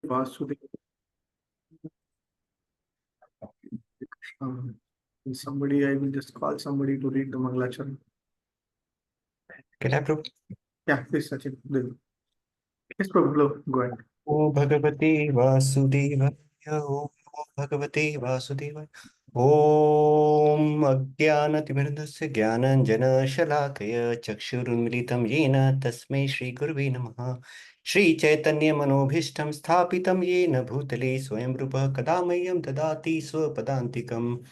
Vasudeva. Somebody, I will just call somebody to read the Mangalacharan. Can I prove? Yeah, please, Sachin. Yes, Prabhu, go ahead. O Bhagavate Vasudevaya, Om Namo Bhagavate Vasudevaya. Om Ajnanatimirandasya Jnananjana Shalakaya Chakshurunmilitam Yena Tasmai Shri Gurave Namaha. Shri Chaitanya Manobhishtam Sthapitam Yena Bhutale Swayam Rupa Kadamayam Dadati Swapadantikam.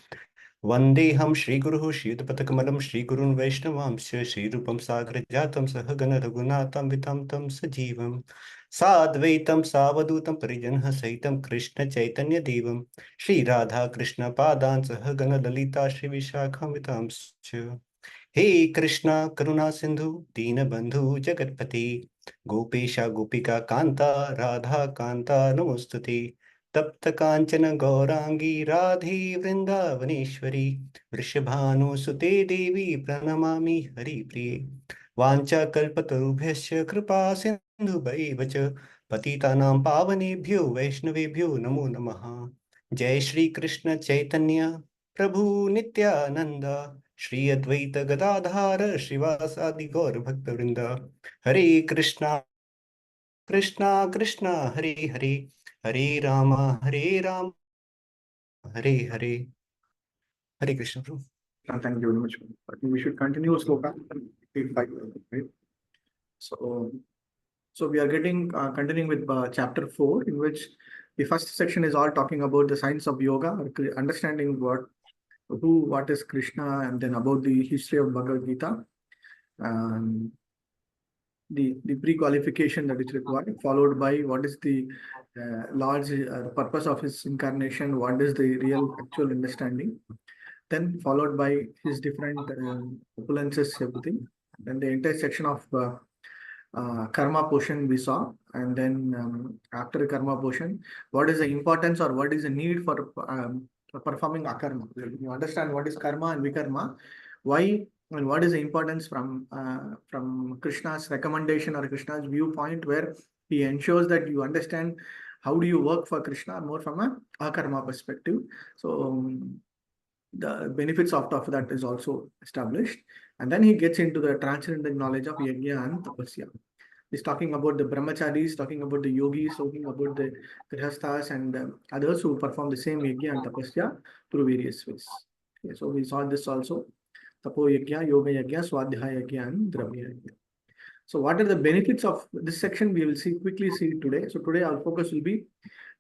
Vandeham Shri Guru Shri Yudapatakamallam Shri Gurun Vaishnavamsya Shri Rupam Sagra Jatam Sahagana Raghunatam Vitam Tam Sajivam Sadvaitam Savadutam Parijanha Sahitam Krishna Chaitanya Devam Shri Radha Krishna Padan Sahagana Lalita Shri Vishakham Vitamsya. He Krishna Karuna Sindhu Dina Bandhu Jagatpati Gopesha Gopika Kanta Radha Kanta Namostute तप्त कांचन गौरांगी राधे वृंदावनेश्वरी वृषभानुसुते देवी प्रणमामि हरिप्रिये वाञ्छाकल्पतरुभ्यश्च कृपा सिन्धुभैव च पतितानां पावनेभ्यो वैष्णवेभ्यो नमो नमः। जय श्री कृष्ण चैतन्य प्रभु नित्यानंद श्री अद्वैत गदाधार श्रीवासादि गौर भक्तवृंद हरे कृष्णा कृष्णा कृष्णा हरे हरे हरे राम हरे हरे हरे कृष्ण प्रभु। Thank you very much. I think we should continue sloka. Right? So we are continuing with chapter 4, in which the first section is all talking about the science of yoga, or understanding what is Krishna, and then about the history of Bhagavad Gita, the pre-qualification that is required, followed by what is the large purpose of his incarnation, what is the real actual understanding, then followed by his different opulences, everything. Then the entire section of karma portion we saw, and then after karma portion, what is the importance or what is the need for performing akarma. You understand what is karma and vikarma, why and what is the importance from Krishna's recommendation or Krishna's viewpoint, where he ensures that you understand how do you work for Krishna more from a akarma perspective. So the benefits of that is also established. And then he gets into the transcendental knowledge of yajna and tapasya. He's talking about the brahmacharis, talking about the yogis, talking about the grihasthas and others who perform the same yajna and tapasya through various ways. Okay, so we saw this also. Tapo yajna, yoga yajna, swadhyaya yajna, and dravya yajna. So what are the benefits of this section? We will quickly see today. So today our focus will be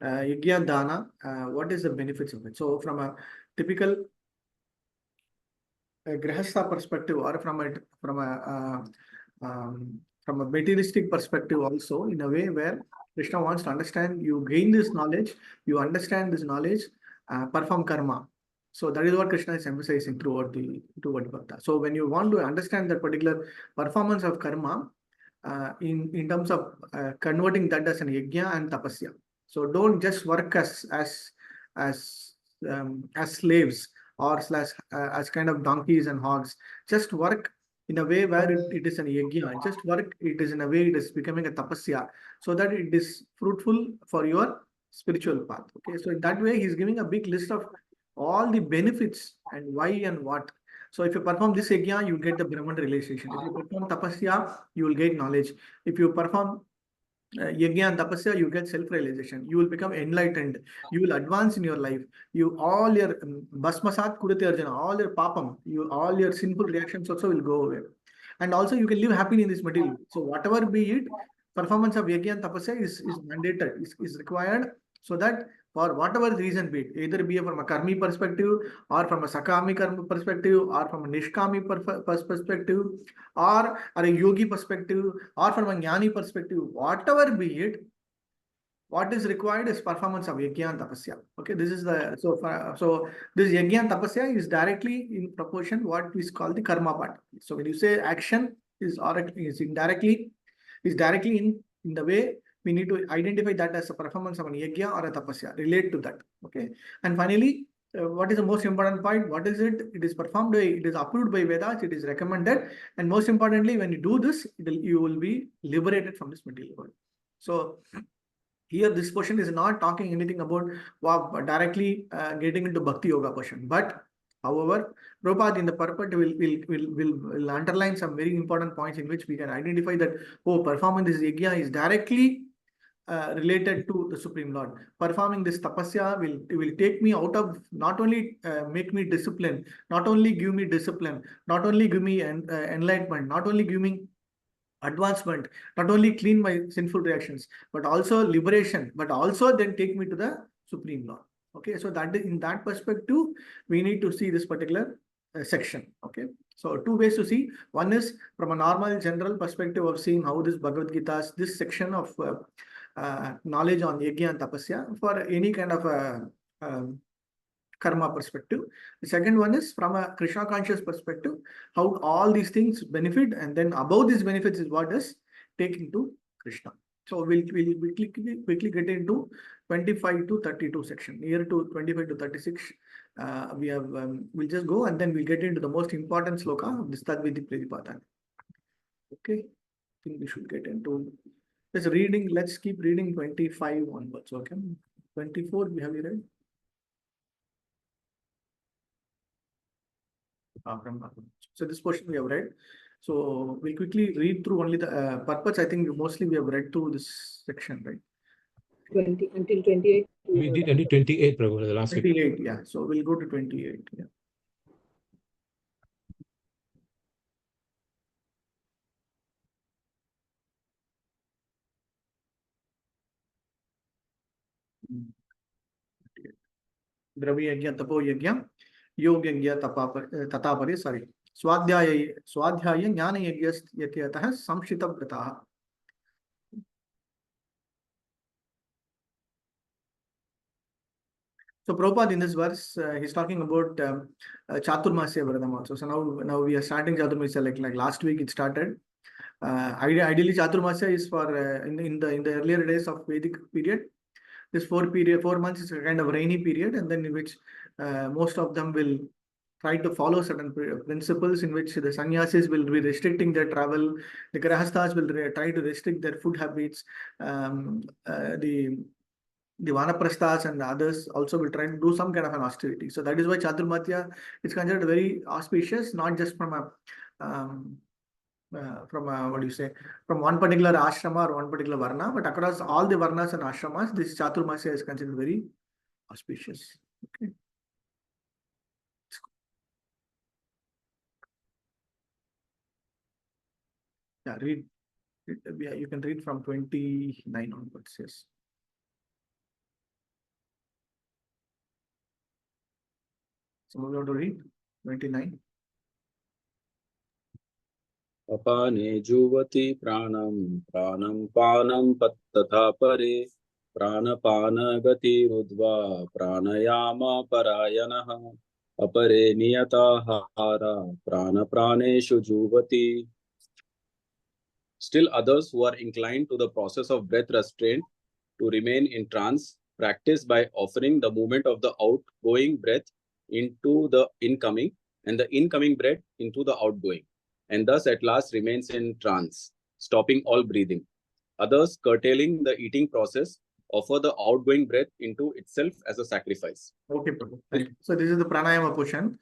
yajna dana. What is the benefits of it? So from a typical grihastha perspective, or from a materialistic perspective also, in a way where Krishna wants to understand, you gain this knowledge, you understand this knowledge, perform karma. So that is what Krishna is emphasizing throughout Bhakta. So when you want to understand that particular performance of karma, in terms of converting that as an yajna and tapasya. So don't just work as slaves, or as kind of donkeys and hogs. Just work in a way where it is an yajna. Just work it is in a way it is becoming a tapasya, so that it is fruitful for your spiritual path. Okay, so in that way he's giving a big list of all the benefits and why and what. So if you perform this yajna, you get the Brahman realization. If you perform tapasya, you will get knowledge. If you perform yajna and tapasya, you get self-realization. You will become enlightened. You will advance in your life. You all your basmasat kurute arjuna, all your papam, all your sinful reactions also will go away. And also you can live happily in this material. So whatever be it, performance of yajna and tapasya is mandated, is required, so that for whatever reason be it, either be from a karmi perspective, or from a sakami karma perspective, or from a nishkami perspective, or a yogi perspective, or from a jnani perspective, whatever be it, what is required is performance of yajna and tapasya. Okay, this is the so this yajna and tapasya is directly in proportion what is called the karma part. So when you say action is directly in the way we need to identify that as a performance of an yajna or a tapasya, relate to that. Okay, and finally, what is the most important point? What is it? It is performed by, it is approved by Vedas, it is recommended, and most importantly, when you do this, you will be liberated from this material world. So Here, this portion is not talking anything about wow, directly getting into Bhakti Yoga portion. But, however, Prabhupada in the purport will underline some very important points in which we can identify that, oh, performing this yajna is directly related to the Supreme Lord. Performing this tapasya will take me out of, not only make me discipline, not only give me discipline, not only give me enlightenment, not only give me advancement, not only clean my sinful reactions, but also liberation, but also then take me to the Supreme Lord. Okay, so that in that perspective, we need to see this particular section. Okay, so two ways to see. One is from a normal general perspective of seeing how this Bhagavad Gita, this section of knowledge on yajna and tapasya for any kind of karma perspective. The second one is from a Krishna conscious perspective, how all these things benefit, and then above these benefits is what is taken to Krishna. So we'll quickly get into 25 to 32 section. Here to 25 to 36, we have we'll just go and then we'll get into the most important sloka of this Tadviti Pradipada. Okay, I think we should get into this reading. Let's keep reading 25 onwards. Okay, 24 we have read. So this portion we have read. So we'll quickly read through only the purpose. I think mostly we have read through this section, right? 20 until 28. We did until 28, Prabhu, the last week. 28, yeah. So we'll go to 28. Yeah. Dravi yajna, tapo yajna, yoga yajna, tatapari, sorry. Swadhyaya jnana yajna yatyatah samshita vrataha. So Prabhupada in this verse, he's talking about Chaturmasya Vradam also. So now we are starting Chaturmasya like last week it started. Ideally Chaturmasya is for in the earlier days of Vedic period. This 4 months is a kind of rainy period, and then in which most of them will try to follow certain principles in which the sannyasis will be restricting their travel, the grahasthas will try to restrict their food habits, the vanaprasthas and the others also will try to do some kind of an austerity. So that is why Chaturmasya is considered very auspicious, not just from what do you say, from one particular ashrama or one particular varna, but across all the varnas and ashramas, this Chaturmasya is considered very auspicious. Okay. Yeah, read. Yeah, you can read from 29 onwards. Yes. Someone want to read 29? अपाने जुवति प्राणं प्राणं पानं तथा परे प्राणपान गतिरुद्वा प्राणायाम परायणः अपरे नियताहारा प्राणेषु जुवति. Still others who are inclined to the process of breath restraint to remain in trance practice by offering the movement of the outgoing breath into the incoming and the incoming breath into the outgoing, and thus at last remains in trance, stopping all breathing. Others, curtailing the eating process, offer the outgoing breath into itself as a sacrifice. Okay, Prabhu. Thank you. So this is the pranayama portion.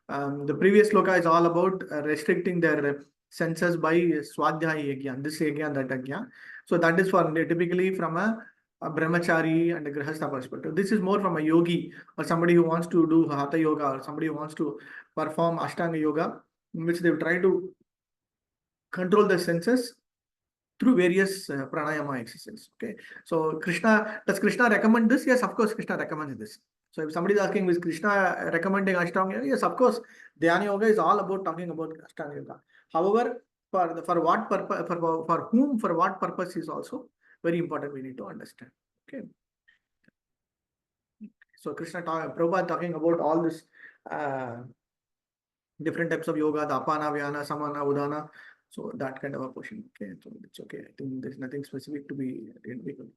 The previous sloka is all about restricting their senses by swadhyaya yajna, this yajna, that yajna. So that is for typically from a brahmachari and a grihastha perspective. This is more from a yogi or somebody who wants to do hatha yoga or somebody who wants to perform ashtanga yoga, in which they try to control the senses through various pranayama exercises. Okay, so does Krishna recommend this? Yes, of course, Krishna recommends this. So if somebody is asking, is Krishna recommending Ashtanga Yoga? Yes, of course, Dhyana Yoga is all about talking about Ashtanga Yoga. However, for what purpose, for whom, for what purpose is also very important. We need to understand. Okay. So Prabhupada talking about all this different types of yoga, the apana, vyana, samana, udana. So that kind of a portion. Okay, so it's okay. I think there's nothing specific to be individual.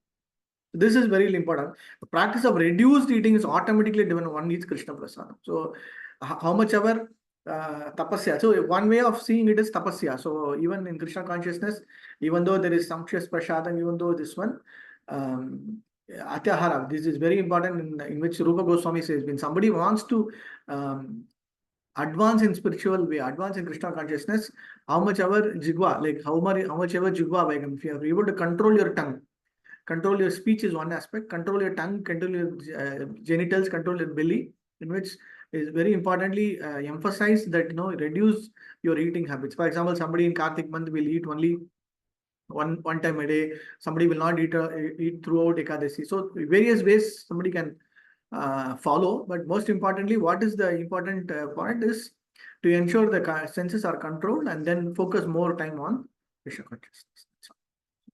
This is very important. The practice of reduced eating is automatically driven. One needs Krishna Prasada. So how much ever tapasya. So one way of seeing it is tapasya. So even in Krishna consciousness, even though there is sumptuous prasadam, even though this one, Atyahara. This is very important in which Rupa Goswami says when somebody wants to advance in spiritual way, advance in Krishna consciousness, how much ever jigwa, like how much ever jigwa vegam, if you are able to control your tongue, control your speech is one aspect, control your tongue, control your genitals, control your belly, in which is very importantly emphasize that reduce your eating habits. For example, somebody in Kartik month will eat only one time a day. Somebody will not eat throughout Ekadasi. So various ways somebody can follow, but most importantly, what is the important point is to ensure the senses are controlled and then focus more time on Krishna consciousness.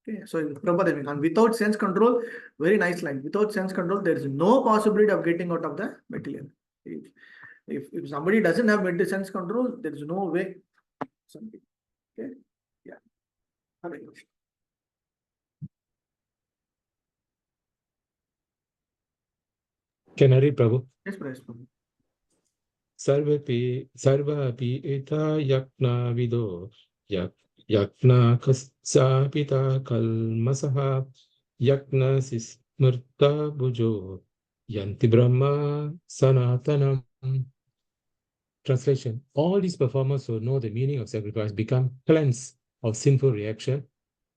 Okay, so Prabhupada, and without sense control, very nice line. Without sense control, there is no possibility of getting out of the material. If somebody doesn't have mental sense control, there is no way. Okay, yeah. Hare Krishna. Can I read, Prabhu? Yes, Prabhu. Sarvapi eta yakna vido yakna kasya pita kalmasaha yakna sismurta bujo yanti brahma sanatanam. Translation: all these performers who know the meaning of sacrifice become cleansed of sinful reaction,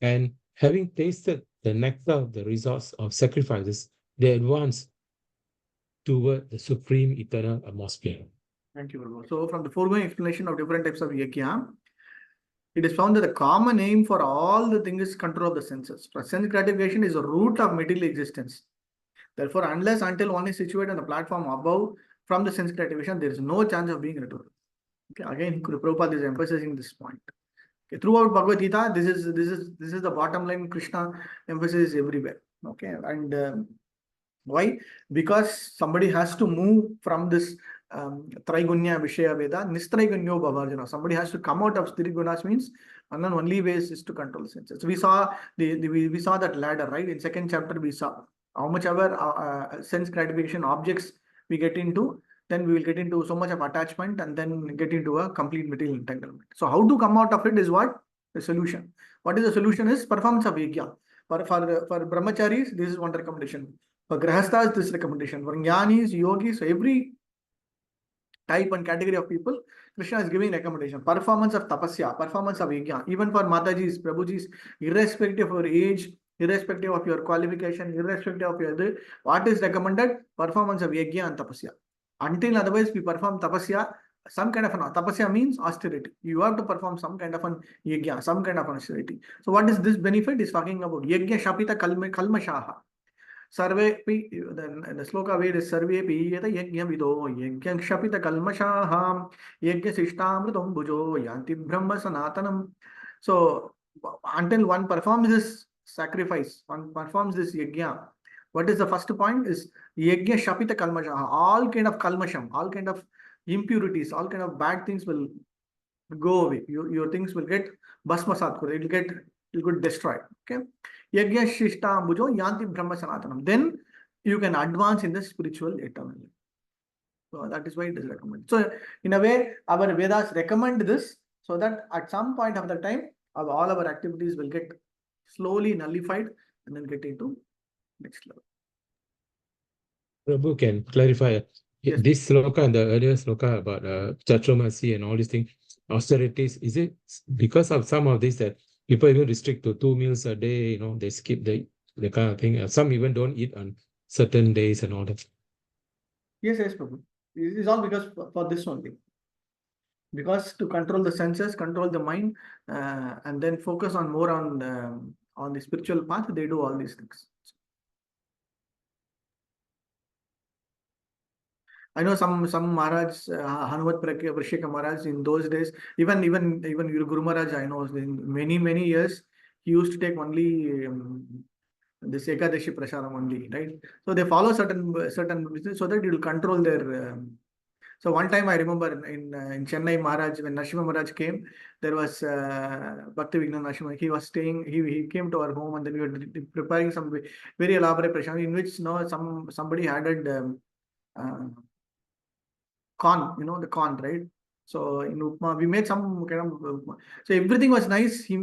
and having tasted the nectar of the resource of sacrifices, they advance toward the supreme eternal atmosphere. Thank you, Prabhu. So from the foregoing explanation of different types of yajna, it is found that the common aim for all the things is control of the senses. For sense gratification is the root of material existence. Therefore, unless until one is situated on the platform above from the sense gratification, there is no chance of being returned. Okay, again, Prabhupada is emphasizing this point. Okay, throughout Bhagavad Gita, this is the bottom line. Krishna emphasizes everywhere. Okay, and why? Because somebody has to move from this Traigunya Vishaya Veda, Nistraigunyo Bhavarjana. Somebody has to come out of Strigunas means, and then only ways is to control the senses. So we saw we saw that ladder, right? In second chapter, we saw how much ever sense gratification objects we get into, then we will get into so much of attachment and then get into a complete material entanglement. So how to come out of it is what? The solution. What is the solution is performance of yajna. For brahmacharis, this is one recommendation. For grahasthas, this recommendation. For jnanis, yogis, so every type and category of people, Krishna is giving recommendation. Performance of tapasya, performance of yajna. Even for Matajis, Prabhujis, irrespective of your age, irrespective of your qualification, irrespective of your other, what is recommended? Performance of yajna and tapasya. Until otherwise we perform tapasya, some kind of an tapasya means austerity. You have to perform some kind of an yajna, some kind of an austerity. So what is this benefit? Is talking about yajna shapita kalmashaha. Sarve pi, the sloka way is Sarve pi yata yajna vido yajna shapita kalmashaham yajna sishtamritam bhujo yanti brahma sanatanam. So until one performs this sacrifice, one performs this yajna, what is the first point is yajna shapita kalmashaha. All kind of kalmasham, all kind of impurities, all kind of bad things will go away. Your things will get basmasat, it will get destroyed. Okay. Yajna shishta bhujo yanti brahma sanatanam. Then you can advance in the spiritual eternally. So that is why it is recommended. So in a way, our Vedas recommend this so that at some point of the time, all our activities will get slowly nullified and then get into next level. Prabhu can clarify. Yes. This sloka and the earlier sloka about Chatramasi and all these things, austerities, is it because of some of this that people even restrict to 2 meals a day, they skip the kind of thing. Some even don't eat on certain days and all that. Yes, Prabhu. It is all because for this only. Because to control the senses, control the mind, and then focus on more on the spiritual path, they do all these things. I know some Maharaj, Hanumat Vrishika Maharaj, in those days, even Guru Maharaj, I know in many years, he used to take only this Ekadashi Prasaram only, right? So they follow certain so that it will control their. So one time I remember in Chennai, Maharaj, when Narasimha Maharaj came, there was Bhakti Vignan Narasimha. He was staying. He came to our home, and then we were preparing some very elaborate prasadam in which somebody added corn, the corn, right? So in upma, we made some kind of upma. So everything was nice. He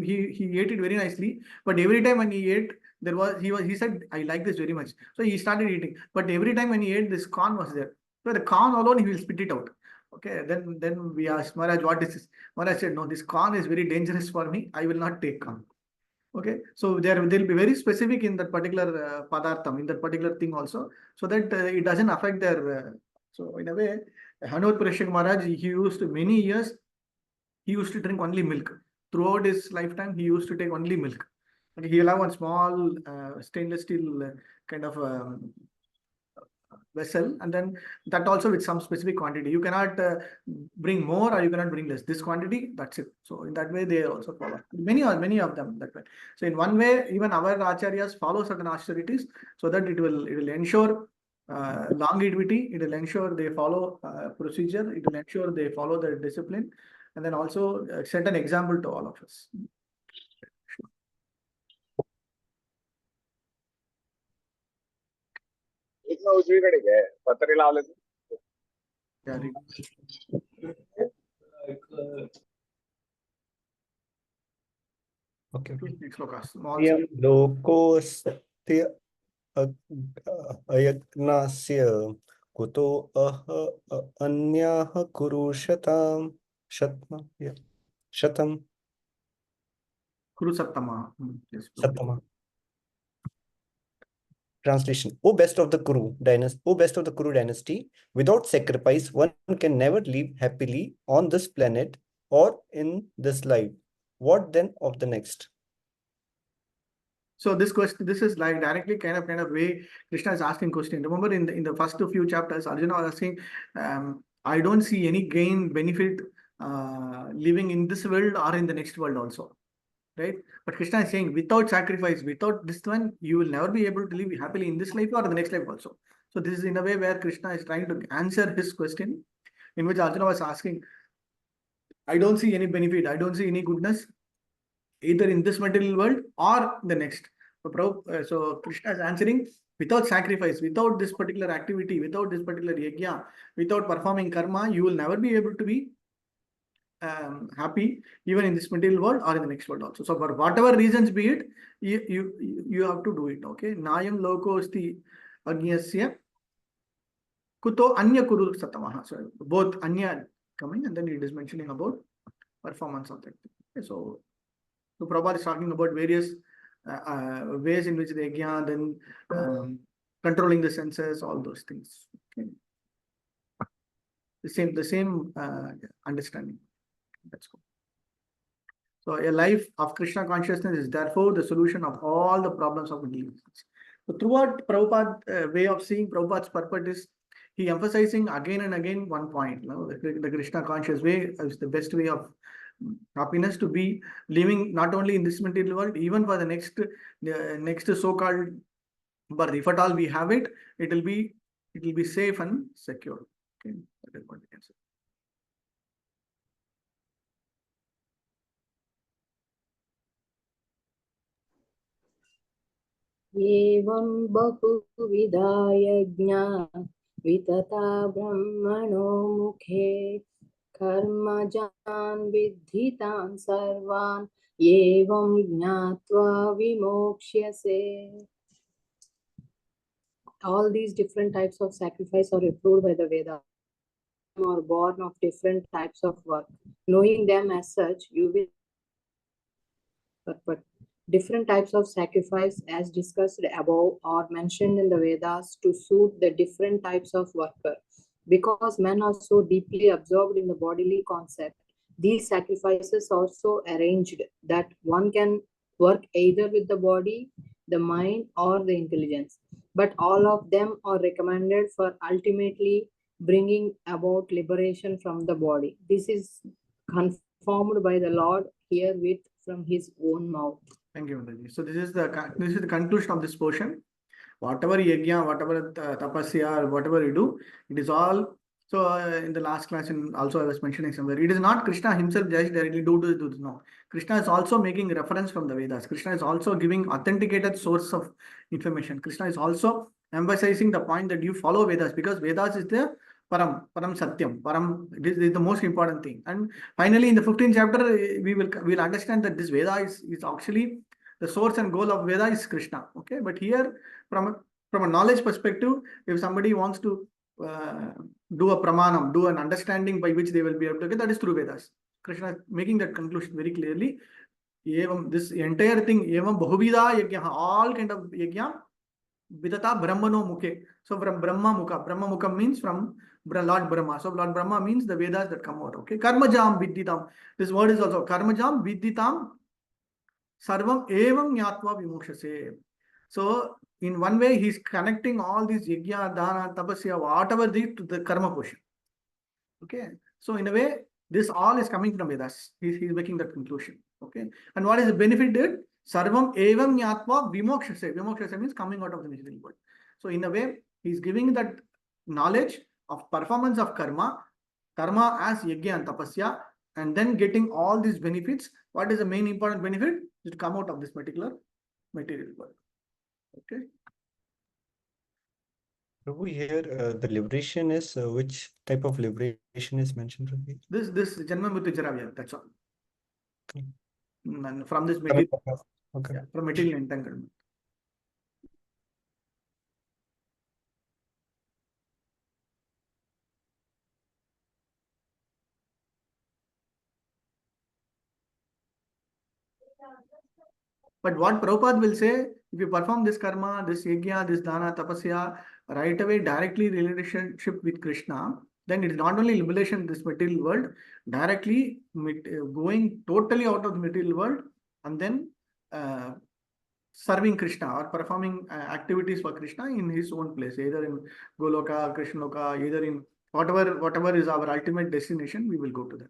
ate it very nicely. But every time when he ate, he said, I like this very much. So he started eating. But every time when he ate, this corn was there. So the corn alone, he will spit it out. Okay, then we asked Maharaj, what is this? Maharaj said, no, this corn is very dangerous for me. I will not take corn. Okay, so they'll be very specific in that particular padartham, in that particular thing also, so that it doesn't affect their. So in a way, Hanur Parishak Maharaj, he used many years, he used to drink only milk. Throughout his lifetime, he used to take only milk. Okay, he'll have one small stainless steel kind of vessel, and then that also with some specific quantity. You cannot bring more or you cannot bring less. This quantity, that's it. So in that way, they also follow. Many of them that way. So in one way, even our acharyas follow certain austerities so that it will ensure longevity. It will ensure they follow procedure. It will ensure they follow the discipline, and then also set an example to all of us. उजवीकडे पत्रे लावले. Yeah, Okay. next sloka. Small Yam lokosya ayagnasya kuto anyah kurushatam shatma. Yeah. Shatam. Kuru Sattama. Yes. Sattama. Translation: O best of the Kuru dynasty, without sacrifice, one can never live happily on this planet or in this life. What then of the next? So this question, this is like directly kind of way Krishna is asking question. Remember in the first few chapters, Arjuna was asking, I don't see any gain benefit living in this world or in the next world also. Right? But Krishna is saying, without sacrifice, without this one, you will never be able to live happily in this life or in the next life also. So this is in a way where Krishna is trying to answer his question, in which Arjuna was asking, I don't see any benefit, I don't see any goodness, either in this material world or the next. So Krishna is answering, without sacrifice, without this particular activity, without this particular yajna, without performing karma, you will never be able to be happy even in this material world or in the next world also. So for whatever reasons be it, you have to do it. Okay. Nayam lokosti agnyasya kuto anya kuru satamaha. So both anya coming and then it is mentioning about performance of that. Okay. So Prabhupada is talking about various ways in which the yajna, then controlling the senses, all those things. Okay. The same understanding. That's cool. So a life of Krishna consciousness is therefore the solution of all the problems of intelligence. So throughout Prabhupada's way of seeing, Prabhupada's purpose is he emphasizing again and again one point. You know, the Krishna conscious way is the best way of happiness to be living not only in this material world, even for the next so-called birth. If at all we have it, it will be safe and secure. Okay, that is what we can say. एवं बहुविधा यज्ञा वितता ब्रह्मणो मुखे कर्मजान् विद्धितान् सर्वान् एवं ज्ञात्वा विमोक्ष्यसे. All these different types of sacrifice are approved by the Veda, or born of different types of work. Knowing them as such, you will. But different types of sacrifice, as discussed above, are mentioned in the Vedas to suit the different types of worker. Because men are so deeply absorbed in the bodily concept, these sacrifices are so arranged that one can work either with the body, the mind, or the intelligence. But all of them are recommended for ultimately bringing about liberation from the body. This is confirmed by the Lord herewith from his own mouth. Thank you, Mataji. So this is the conclusion of this portion. Whatever yajna, whatever tapasya, whatever you do, it is all. So in the last class, and also I was mentioning somewhere, it is not Krishna himself just directly do this. No, Krishna is also making reference from the Vedas. Krishna is also giving authenticated source of information. Krishna is also emphasizing the point that you follow Vedas, because Vedas is the Param Satyam. Param, this is the most important thing. And finally, in the 15th chapter, we will understand that this Veda is actually The source and goal of Veda is Krishna. Okay, but here from a knowledge perspective, if somebody wants to do a pramanam, do an understanding by which they will be able to get, that is through Vedas. Krishna is making that conclusion very clearly. This entire thing, evam bahuvida yajna, all kind of yajna, vidata brahmano mukhe. So from Brahma mukha means from Lord Brahma. So Lord Brahma means the Vedas that come out. Okay, karmajam vidditam. This word is also karmajam vidditam sarvam evam nyatva vimokshase. So in one way, he's connecting all these yajna, dana, tapasya, whatever to the karma portion. Okay, so in a way, this all is coming from Vedas. He's making that conclusion. Okay, and what is the benefit there? Sarvam evam nyatva vimokshase. Vimokshase means coming out of the material world. So in a way, he's giving that knowledge of performance of karma as yajna and tapasya, and then getting all these benefits. What is the main important benefit? Is to come out of this particular material world. Okay. Prabhu, here the liberation is which type of liberation is mentioned, Prabhu? This Janma Mrityu Jara Vyaya, that's all. Okay. And from this material, Okay. yeah, from material entanglement. But what Prabhupada will say, if you perform this karma, this yajna, this dana, tapasya, right away, directly relationship with Krishna, then it is not only liberation in this material world, directly going totally out of the material world, and then serving Krishna or performing activities for Krishna in his own place, either in Goloka, Krishna Loka, either in whatever is our ultimate destination, we will go to that.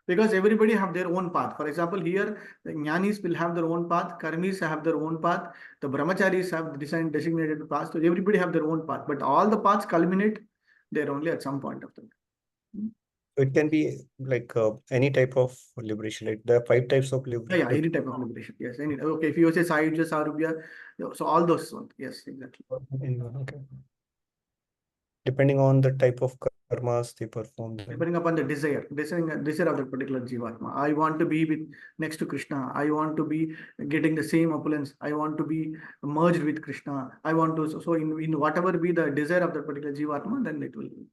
Because everybody have their own path. For example, here the Jnanis will have their own path, Karmis have their own path, the Brahmacharis have designated paths. So everybody have their own path, but all the paths culminate there only at some point of time. It can be like any type of liberation. Like there are 5 types of liberation. Yeah, any type of liberation. Yes, any. Okay, if you say Sahaja, Sarubhya, so all those ones. Yes, exactly. Okay. Depending on the type of karmas they perform. Depending upon the desire of that particular Jivatma. I want to be next to Krishna. I want to be getting the same opulence. I want to be merged with Krishna. I want to, so in whatever be the desire of that particular Jivatma, then it will be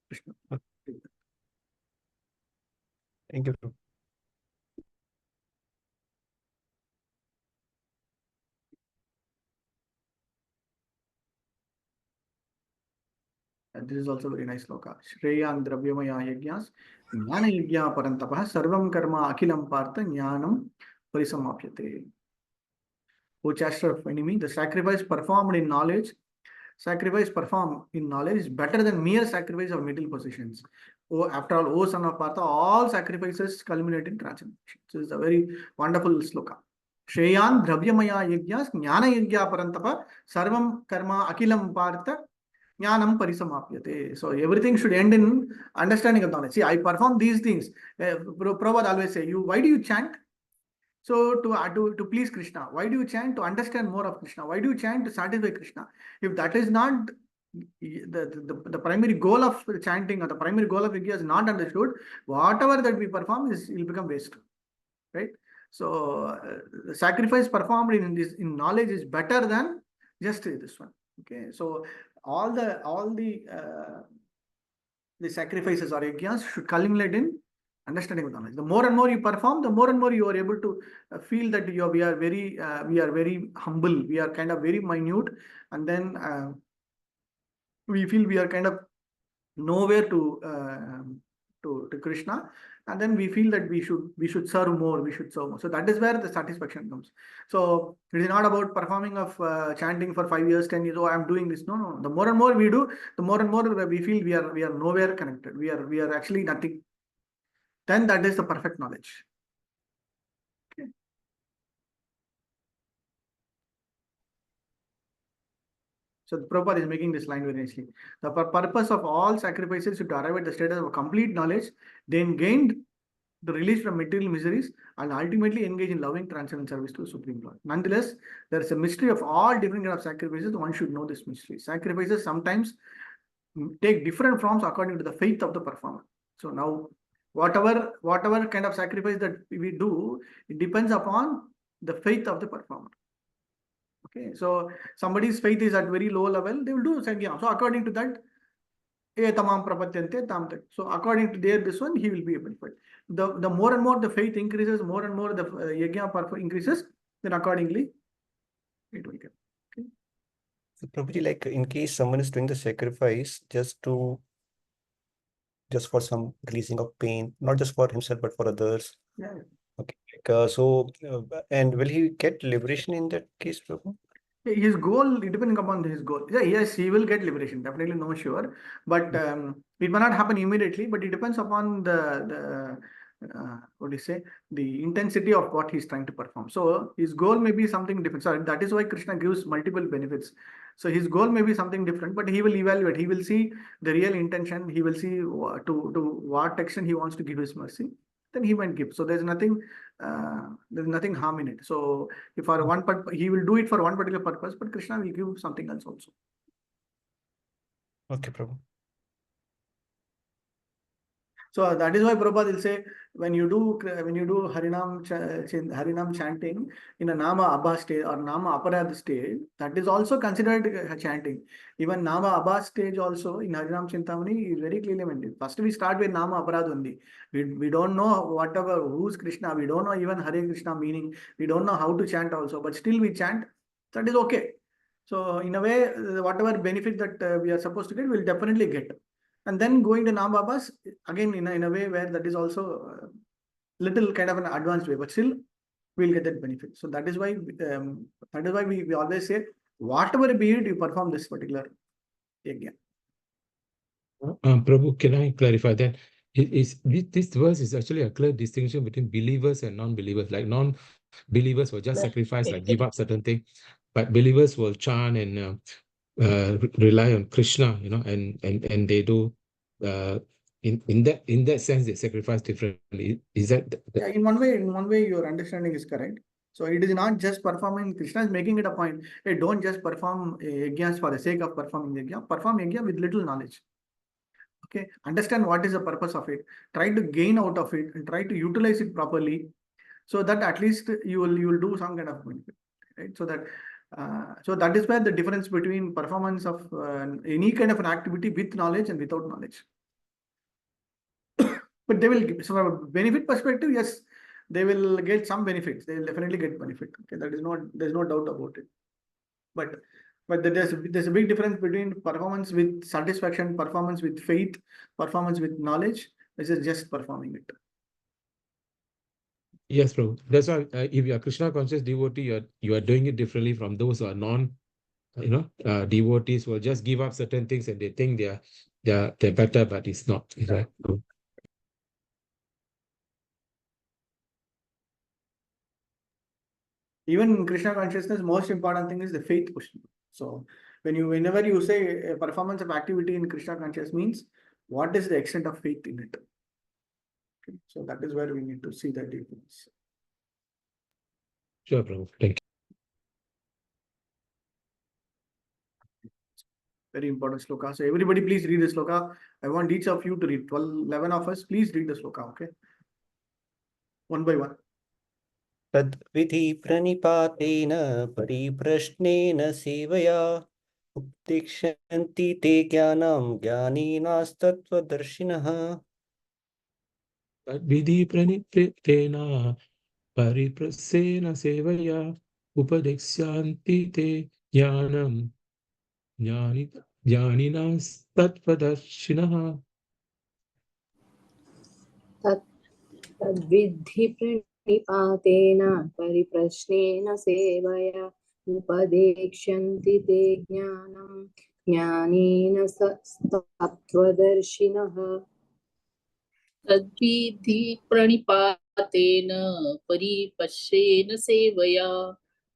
Krishna. Thank you. And this is also very nice sloka. Shreyan dravyamaya yajnas jnana yajna parantapah sarvam karma akilam partha jnanam parisamapyate. O Chastra of enemy, the sacrifice performed in knowledge is better than mere sacrifice of material possessions. Oh, after all, O son of Partha, all sacrifices culminate in transcendence. So it's a very wonderful sloka. Shreyan dravyamaya yajnas jnana yajna parantapa sarvam karma akilam partha jnanam parisamapyate. So everything should end in understanding of knowledge. See, I perform these things. Prabhupada always say, why do you chant? So to please Krishna. Why do you chant? To understand more of Krishna. Why do you chant? To satisfy Krishna. If that is not the primary goal of chanting or the primary goal of Yajna is not understood, whatever that we perform will become waste. Right? So the sacrifice performed in knowledge is better than just this one. Okay. So all the sacrifices or yajnas should culminate in understanding of knowledge. The more and more you perform, the more and more you are able to feel that we are very humble. We are kind of very minute, and then we feel we are kind of nowhere to Krishna, and then we feel that we should serve more. We should serve more. So that is where the satisfaction comes. So it is not about performing of chanting for 5 years, 10 years. Oh, I am doing this. No. The more and more we do, the more and more we feel we are nowhere connected. We are actually nothing. Then that is the perfect knowledge. Okay. So the Prabhupada is making this line very nicely. The purpose of all sacrifices is to arrive at the status of complete knowledge, then gain the release from material miseries, and ultimately engage in loving transcendent service to the Supreme Lord. Nonetheless, there is a mystery of all different kinds of sacrifices. One should know this mystery. Sacrifices sometimes take different forms according to the faith of the performer. So now, whatever kind of sacrifice that we do, it depends upon the faith of the performer. Okay, so somebody's faith is at very low level, they will do yajna. So according to that, tamam prapatyante tam tak. So according to this one, he will be able to. The more and more the faith increases, more and more the yajna increases, then accordingly it will get. Okay. So Prabhuji, like in case someone is doing the sacrifice just for some releasing of pain, not just for himself but for others. Yeah. Okay. And will he get liberation in that case, Prabhu? His goal, depending upon his goal. Yeah, yes, he will get liberation. Definitely, no sure. But it may not happen immediately. But it depends upon the what do you say, the intensity of what he's trying to perform. So his goal may be something different. So that is why Krishna gives multiple benefits. So his goal may be something different, but he will evaluate. He will see the real intention. He will see to what extent he wants to give his mercy. Then he might give. So there's nothing harm in it. So if for one he will do it for one particular purpose, but Krishna will give something else also. Okay, Prabhu. So that is why Prabhupada will say when you do Harinam chanting in a Nama Abha stage or Nama Aparadha stage, that is also considered chanting. Even Nama Abha stage also in Harinam Chintamani is very clearly mentioned. First we start with Nama Aparadha only. We don't know who's Krishna. We don't know even Hare Krishna meaning. We don't know how to chant also, but still we chant. That is okay. So in a way, whatever benefit that we are supposed to get, we'll definitely get. And then going to Nam Babas, again in a way where that is also little kind of an advanced way, but still we'll get that benefit. So that is why we always say, whatever be it, you perform this particular yajna. Prabhu, can I clarify that? This verse is actually a clear distinction between believers and non-believers. Like non-believers will just sacrifice, like give up certain things, but believers will chant and rely on Krishna, and they do in that sense they sacrifice differently. Is that? Yeah, in one way your understanding is correct. So it is not just performing. Krishna is making it a point. Hey, don't just perform yajnas for the sake of performing yajna. Perform yajna with little knowledge. Okay, understand what is the purpose of it. Try to gain out of it and try to utilize it properly, so that at least you will do some kind of benefit, right? So that is where the difference between performance of any kind of an activity with knowledge and without knowledge. But they will give, so from a benefit perspective, yes, they will get some benefits. They will definitely get benefit. Okay, there's no doubt about it. But there's a big difference between performance with satisfaction, performance with faith, performance with knowledge. This is just performing it. Yes, bro. That's why if you are Krishna conscious devotee, you are doing it differently from those who are non, devotees who will just give up certain things and they think they're better, but it's not. Right? Even in Krishna consciousness, most important thing is the faith question. So whenever you say a performance of activity in Krishna consciousness means what is the extent of faith in it? Okay, so that is where we need to see the difference. Sure, bro. Thank you. Very important sloka. So everybody please read the sloka. I want each of you to read. 11 of us, please read the sloka, okay? One by one. तद्विधि प्रणिपातेन परिप्रश्नेन सेवया उपदिक्षन्ति ते ज्ञानं ज्ञानिनास्तत्त्वदर्शिनः Vidhi pranipretena pariprasena sevaya upadekshyanti te jnanam jnaninas tattvadarshinaha. तद्विद्धि प्रणिपातेन परिप्रश्नेन सेवया उपदेक्ष्यन्ति ते ज्ञानं ज्ञानेन तत्त्वदर्शिनः तद्विधि प्रणिपातेन परिपश्येन सेवया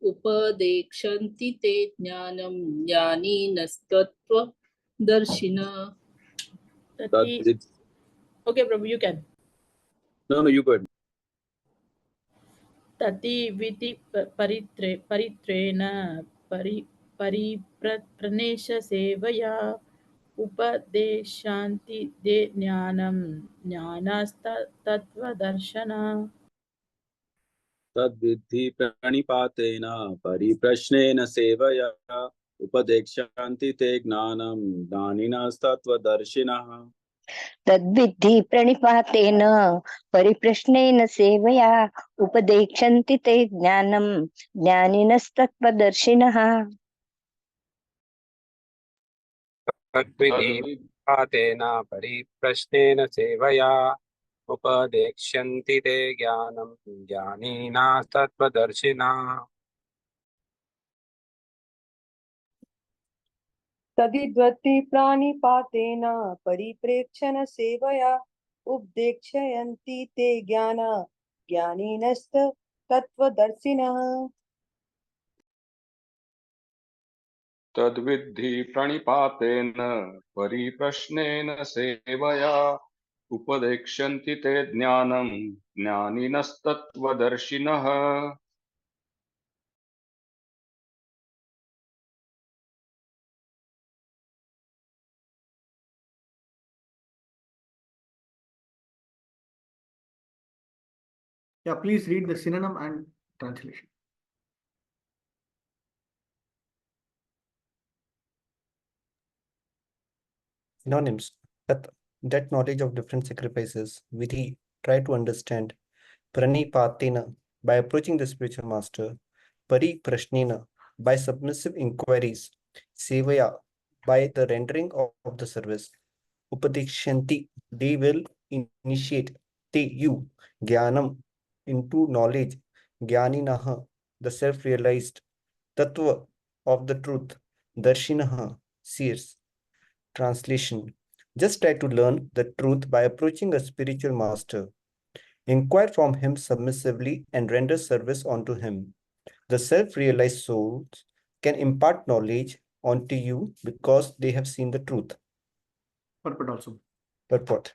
उपदेक्षन्ति ते ज्ञानं ज्ञानिनस्तत्त्वदर्शिनः. Okay, Prabhu, you can. No, you go ahead. Tati viti paritreena paripranesha sevaya उपदेशान्ति ते ज्ञानं ज्ञानस्तत्त्वदर्शना तद्विद्धि प्रणिपातेन परिप्रश्नेन सेवया उपदेक्षन्ति ते ज्ञानं ज्ञानिनस्तत्त्वदर्शिनः तद्विद्धि प्रणिपातेन परिप्रश्नेन सेवया उपदेक्षन्ति ते ज्ञानं ज्ञानिनस्तत्त्वदर्शिनः तद्विधि पातेन परिप्रश्नेन सेवया उपदेक्ष्यन्ति ते ज्ञानं ज्ञानिनस्तत्त्वदर्शिनः तदिद्वति प्राणिपातेन परिप्रेक्षण सेवया उपदेक्षयन्ति ते ज्ञानिनस्त तत्त्वदर्शिनः तद्विद्धि प्रणिपातेन परिप्रश्नेन सेवया उपदेक्ष्यन्ति ते ज्ञानं ज्ञानिनस्तत्त्वदर्शिनः Yeah, please read the synonym and translation. Synonyms. That knowledge of different sacrifices. Vidhi, try to understand. Pranipatina, by approaching the spiritual master. Pariprashnena, by submissive inquiries. Sevaya, by the rendering of the service. Upadikshanti, they will initiate. Te, you. Jnanam, into knowledge. Jnaninaha, the self-realized. Tattva, of the truth. Darshinaha, seers. Translation. Just try to learn the truth by approaching a spiritual master. Inquire from him submissively and render service unto him. The self-realized souls can impart knowledge onto you because they have seen the truth. Purport also. Purport.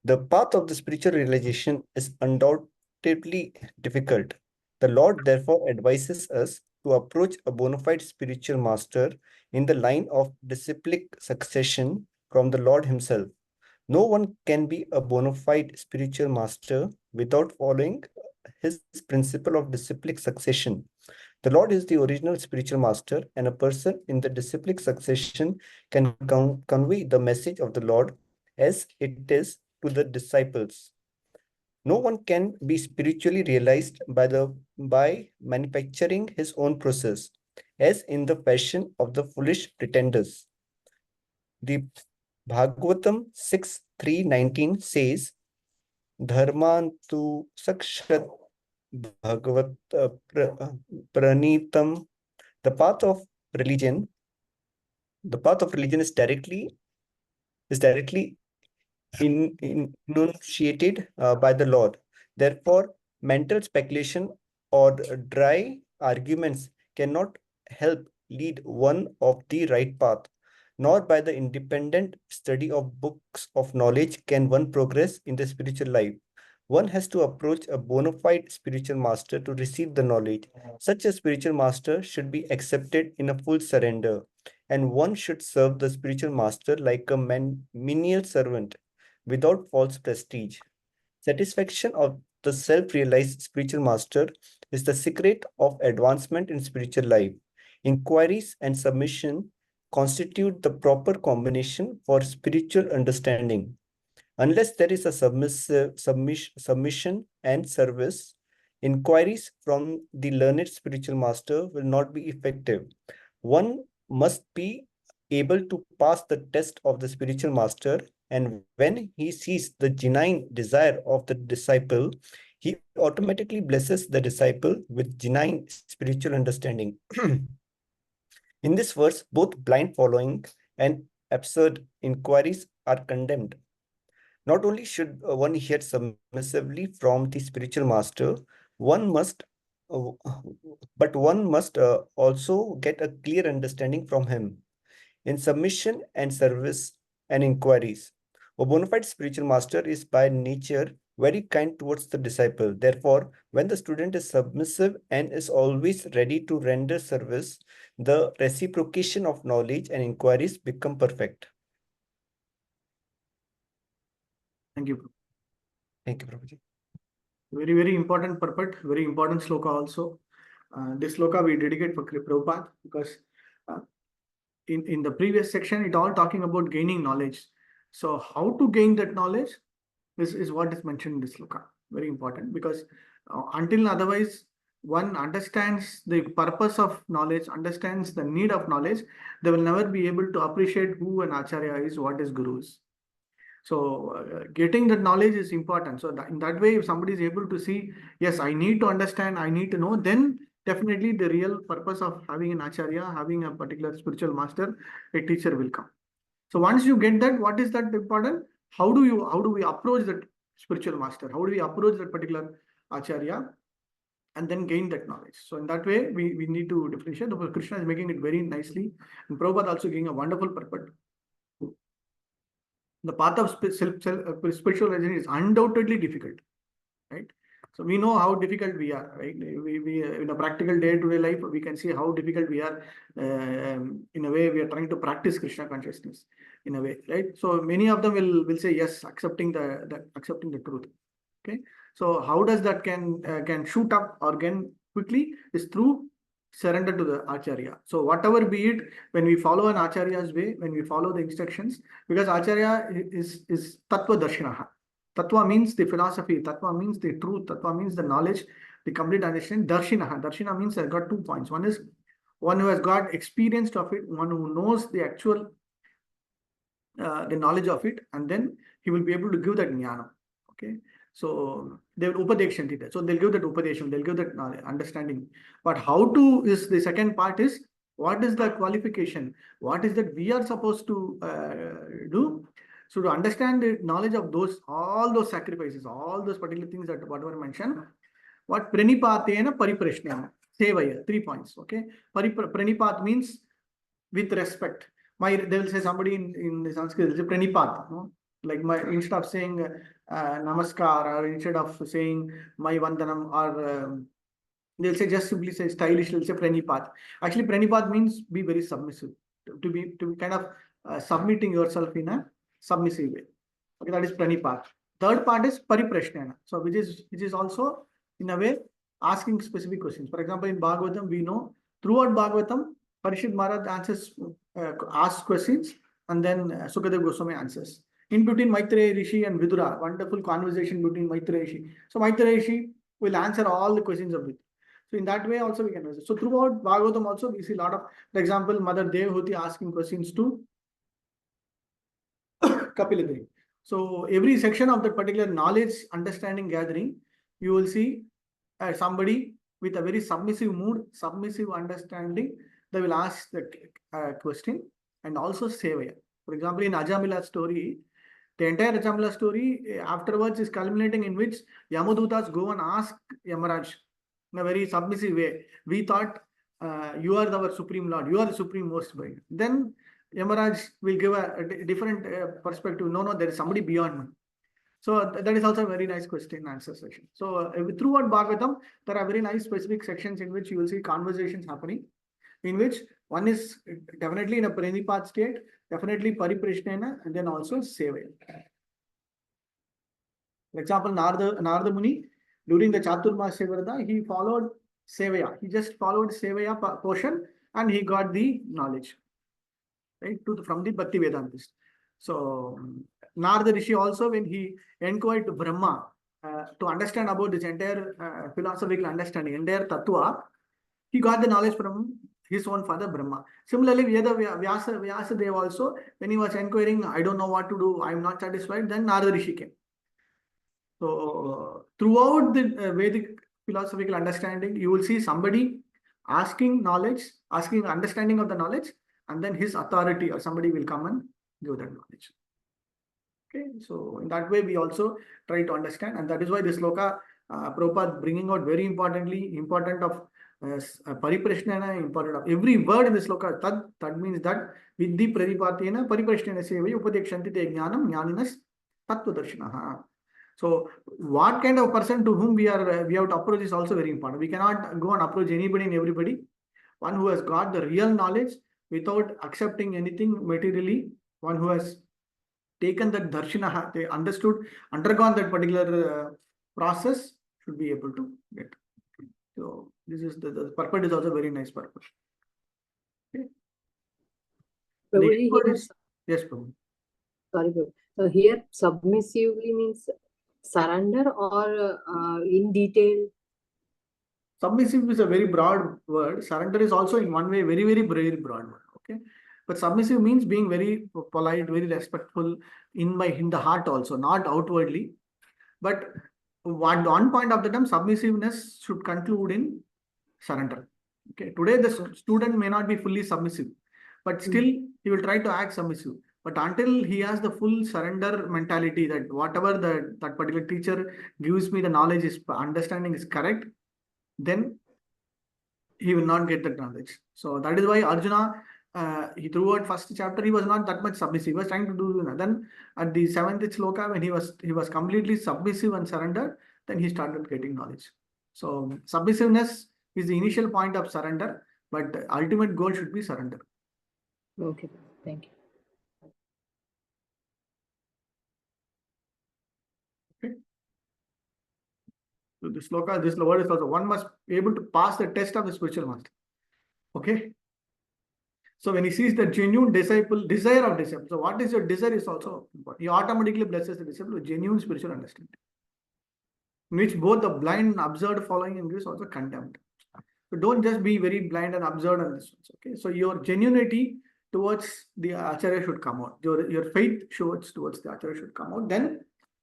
The path of the spiritual realization is undoubtedly difficult. The Lord therefore advises us to approach a bona fide spiritual master in the line of disciplic succession from the Lord himself. No one can be a bona fide spiritual master without following his principle of disciplic succession. The Lord is the original spiritual master, and a person in the disciplic succession can convey the message of the Lord as it is to the disciples. No one can be spiritually realized by manufacturing his own process, as in the fashion of the foolish pretenders. The Bhagavatam 6:3-19 says, Dharmantu sakshat Bhagavat pranitam. The path of religion is directly enunciated by the Lord. Therefore, mental speculation or dry arguments cannot help lead one of the right path, nor by the independent study of books of knowledge can one progress in the spiritual life. One has to approach a bona fide spiritual master to receive the knowledge. Such a spiritual master should be accepted in a full surrender, and one should serve the spiritual master like a menial servant without false prestige. Satisfaction of the self-realized spiritual master is the secret of advancement in spiritual life. Inquiries and submission constitute the proper combination for spiritual understanding. Unless there is a submission and service, inquiries from the learned spiritual master will not be effective. One must be able to pass the test of the spiritual master, and when he sees the genuine desire of the disciple, he automatically blesses the disciple with genuine spiritual understanding. In this verse, both blind following and absurd inquiries are condemned. Not only should one hear submissively from the spiritual master, one must also get a clear understanding from him. In submission and service and inquiries, a bona fide spiritual master is by nature very kind towards the disciple. Therefore, when the student is submissive and is always ready to render service, the reciprocation of knowledge and inquiries become perfect. Thank you. Thank you, Prabhuji. Very, very important purport, very important sloka also. This sloka we dedicate for Prabhupada because in the previous section, it all talking about gaining knowledge. So how to gain that knowledge is what is mentioned in this sloka. Very important because until otherwise, one understands the purpose of knowledge, understands the need of knowledge, they will never be able to appreciate who an acharya is, what is guru is. So getting that knowledge is important. So in that way, if somebody is able to see, yes, I need to understand, I need to know, then definitely the real purpose of having an acharya, having a particular spiritual master, a teacher will come. So once you get that, what is that important? How do we approach that spiritual master? How do we approach that particular acharya? And then gain that knowledge. So in that way, we need to differentiate. Krishna is making it very nicely. And Prabhupada also giving a wonderful purport. The path of spiritual realization is undoubtedly difficult, right? So we know how difficult we are, right? We in a practical day-to-day life, we can see how difficult we are. In a way, we are trying to practice Krishna consciousness in a way, right? So many of them will say yes, accepting the truth. Okay. So how does that can shoot up or can quickly is through surrender to the acharya. So whatever be it, when we follow an acharya's way, when we follow the instructions, because acharya is tattva darshinaha. Tattva means the philosophy, tattva means the truth, tattva means the knowledge, the complete understanding. Darshinaha. Darshina means I've got 2 points. One is one who has got experience of it, one who knows the actual the knowledge of it, and then he will be able to give that jnana. Okay. So they will upadekshanti that. So they'll give that upadesham, they'll give that understanding. But how to is the second part is what is the qualification? What is that we are supposed to do? So to understand the knowledge of all those sacrifices, all those particular things that whatever mentioned, what pranipatena pariprashnena, sevaya, 3 points. Okay. Pranipat means with respect. They will say somebody in Sanskrit, they'll say pranipat, no? Like instead of saying namaskar or instead of saying my vandanam or they'll say just simply say stylish, they'll say pranipat. Actually, pranipat means be very submissive, to be kind of submitting yourself in a submissive way. Okay, that is pranipat. Third part is pariprashnena. So which is also in a way asking specific questions. For example, in Bhagavatam, we know throughout Bhagavatam, Parishit Maharaj asks questions, and then Sukadev Goswami answers. In between Maitreya Rishi and Vidura, wonderful conversation between Maitreya Rishi. So Maitreya Rishi will answer all the questions of it. So in that way also we can answer. So throughout Bhagavatam also we see a lot of, for example, Mother Devahuti asking questions to Kapila. So every section of that particular knowledge, understanding, gathering, you will see somebody with a very submissive mood, submissive understanding, they will ask the question and also sevaya. For example, in Ajamila story, the entire Ajamila story afterwards is culminating in which Yamadutas go and ask Yamaraj in a very submissive way. We thought you are our supreme lord, you are the supreme most high. Then Yamaraj will give a different perspective. No, there is somebody beyond me. So that is also a very nice question and answer section. So throughout Bhagavatam, there are very nice specific sections in which you will see conversations happening, in which one is definitely in a pranipat state, definitely pariprashnena, and then also sevaya. For example, Narada Muni, during the Chaturmasya Vrata, he followed sevaya. He just followed sevaya portion and he got the knowledge, right, from the Bhakti Vedantist. So Narada Rishi also, when he inquired to Brahma to understand about this entire philosophical understanding, entire tattva, he got the knowledge from his own father Brahma. Similarly, Vyasadeva also, when he was inquiring, I don't know what to do, I am not satisfied, then Narada Rishi came. So throughout the Vedic philosophical understanding, you will see somebody asking knowledge, asking understanding of the knowledge, and then his authority or somebody will come and give that knowledge. Okay, so in that way we also try to understand, and that is why this sloka Prabhupada bringing out very important of pariprashnena, important of every word in this sloka. That means that vidhi pradipatena pariprashnena sevaya upadekshanti te jnanam jnaninas tattva darshinaha. So what kind of person to whom we have to approach is also very important. We cannot go and approach anybody and everybody. One who has got the real knowledge without accepting anything materially, one who has taken that darshinaha, they undergone that particular process, should be able to get. So this is the purport is also very nice purpose. Okay. The Prabhuji, next word here, is, yes, Prabhu. sorry, Prabhu. So here submissively means surrender or in detail? Submissive is a very broad word. Surrender is also in one way very, very, very broad word. Okay. But submissive means being very polite, very respectful in the heart also, not outwardly. But one point of the term, submissiveness should conclude in surrender. Okay. Today the student may not be fully submissive, but still he will try to act submissive. But until he has the full surrender mentality that whatever that particular teacher gives me, the knowledge is understanding is correct, then he will not get that knowledge. So that is why Arjuna, he throughout first chapter, he was not that much submissive. He was trying to do. Then at the 7th sloka, when he was completely submissive and surrendered, then he started getting knowledge. So submissiveness is the initial point of surrender, but the ultimate goal should be surrender. Okay, thank you. Okay. So this sloka, this word is also, one must be able to pass the test of the spiritual master. Okay. So when he sees the genuine desire of disciple, so what is your desire is also important. He automatically blesses the disciple with genuine spiritual understanding, in which both the blind and observed following in this also condemned. So don't just be very blind and observed on this. Okay. So your genuinity towards the Acharya should come out. Your faith towards the Acharya should come out. Then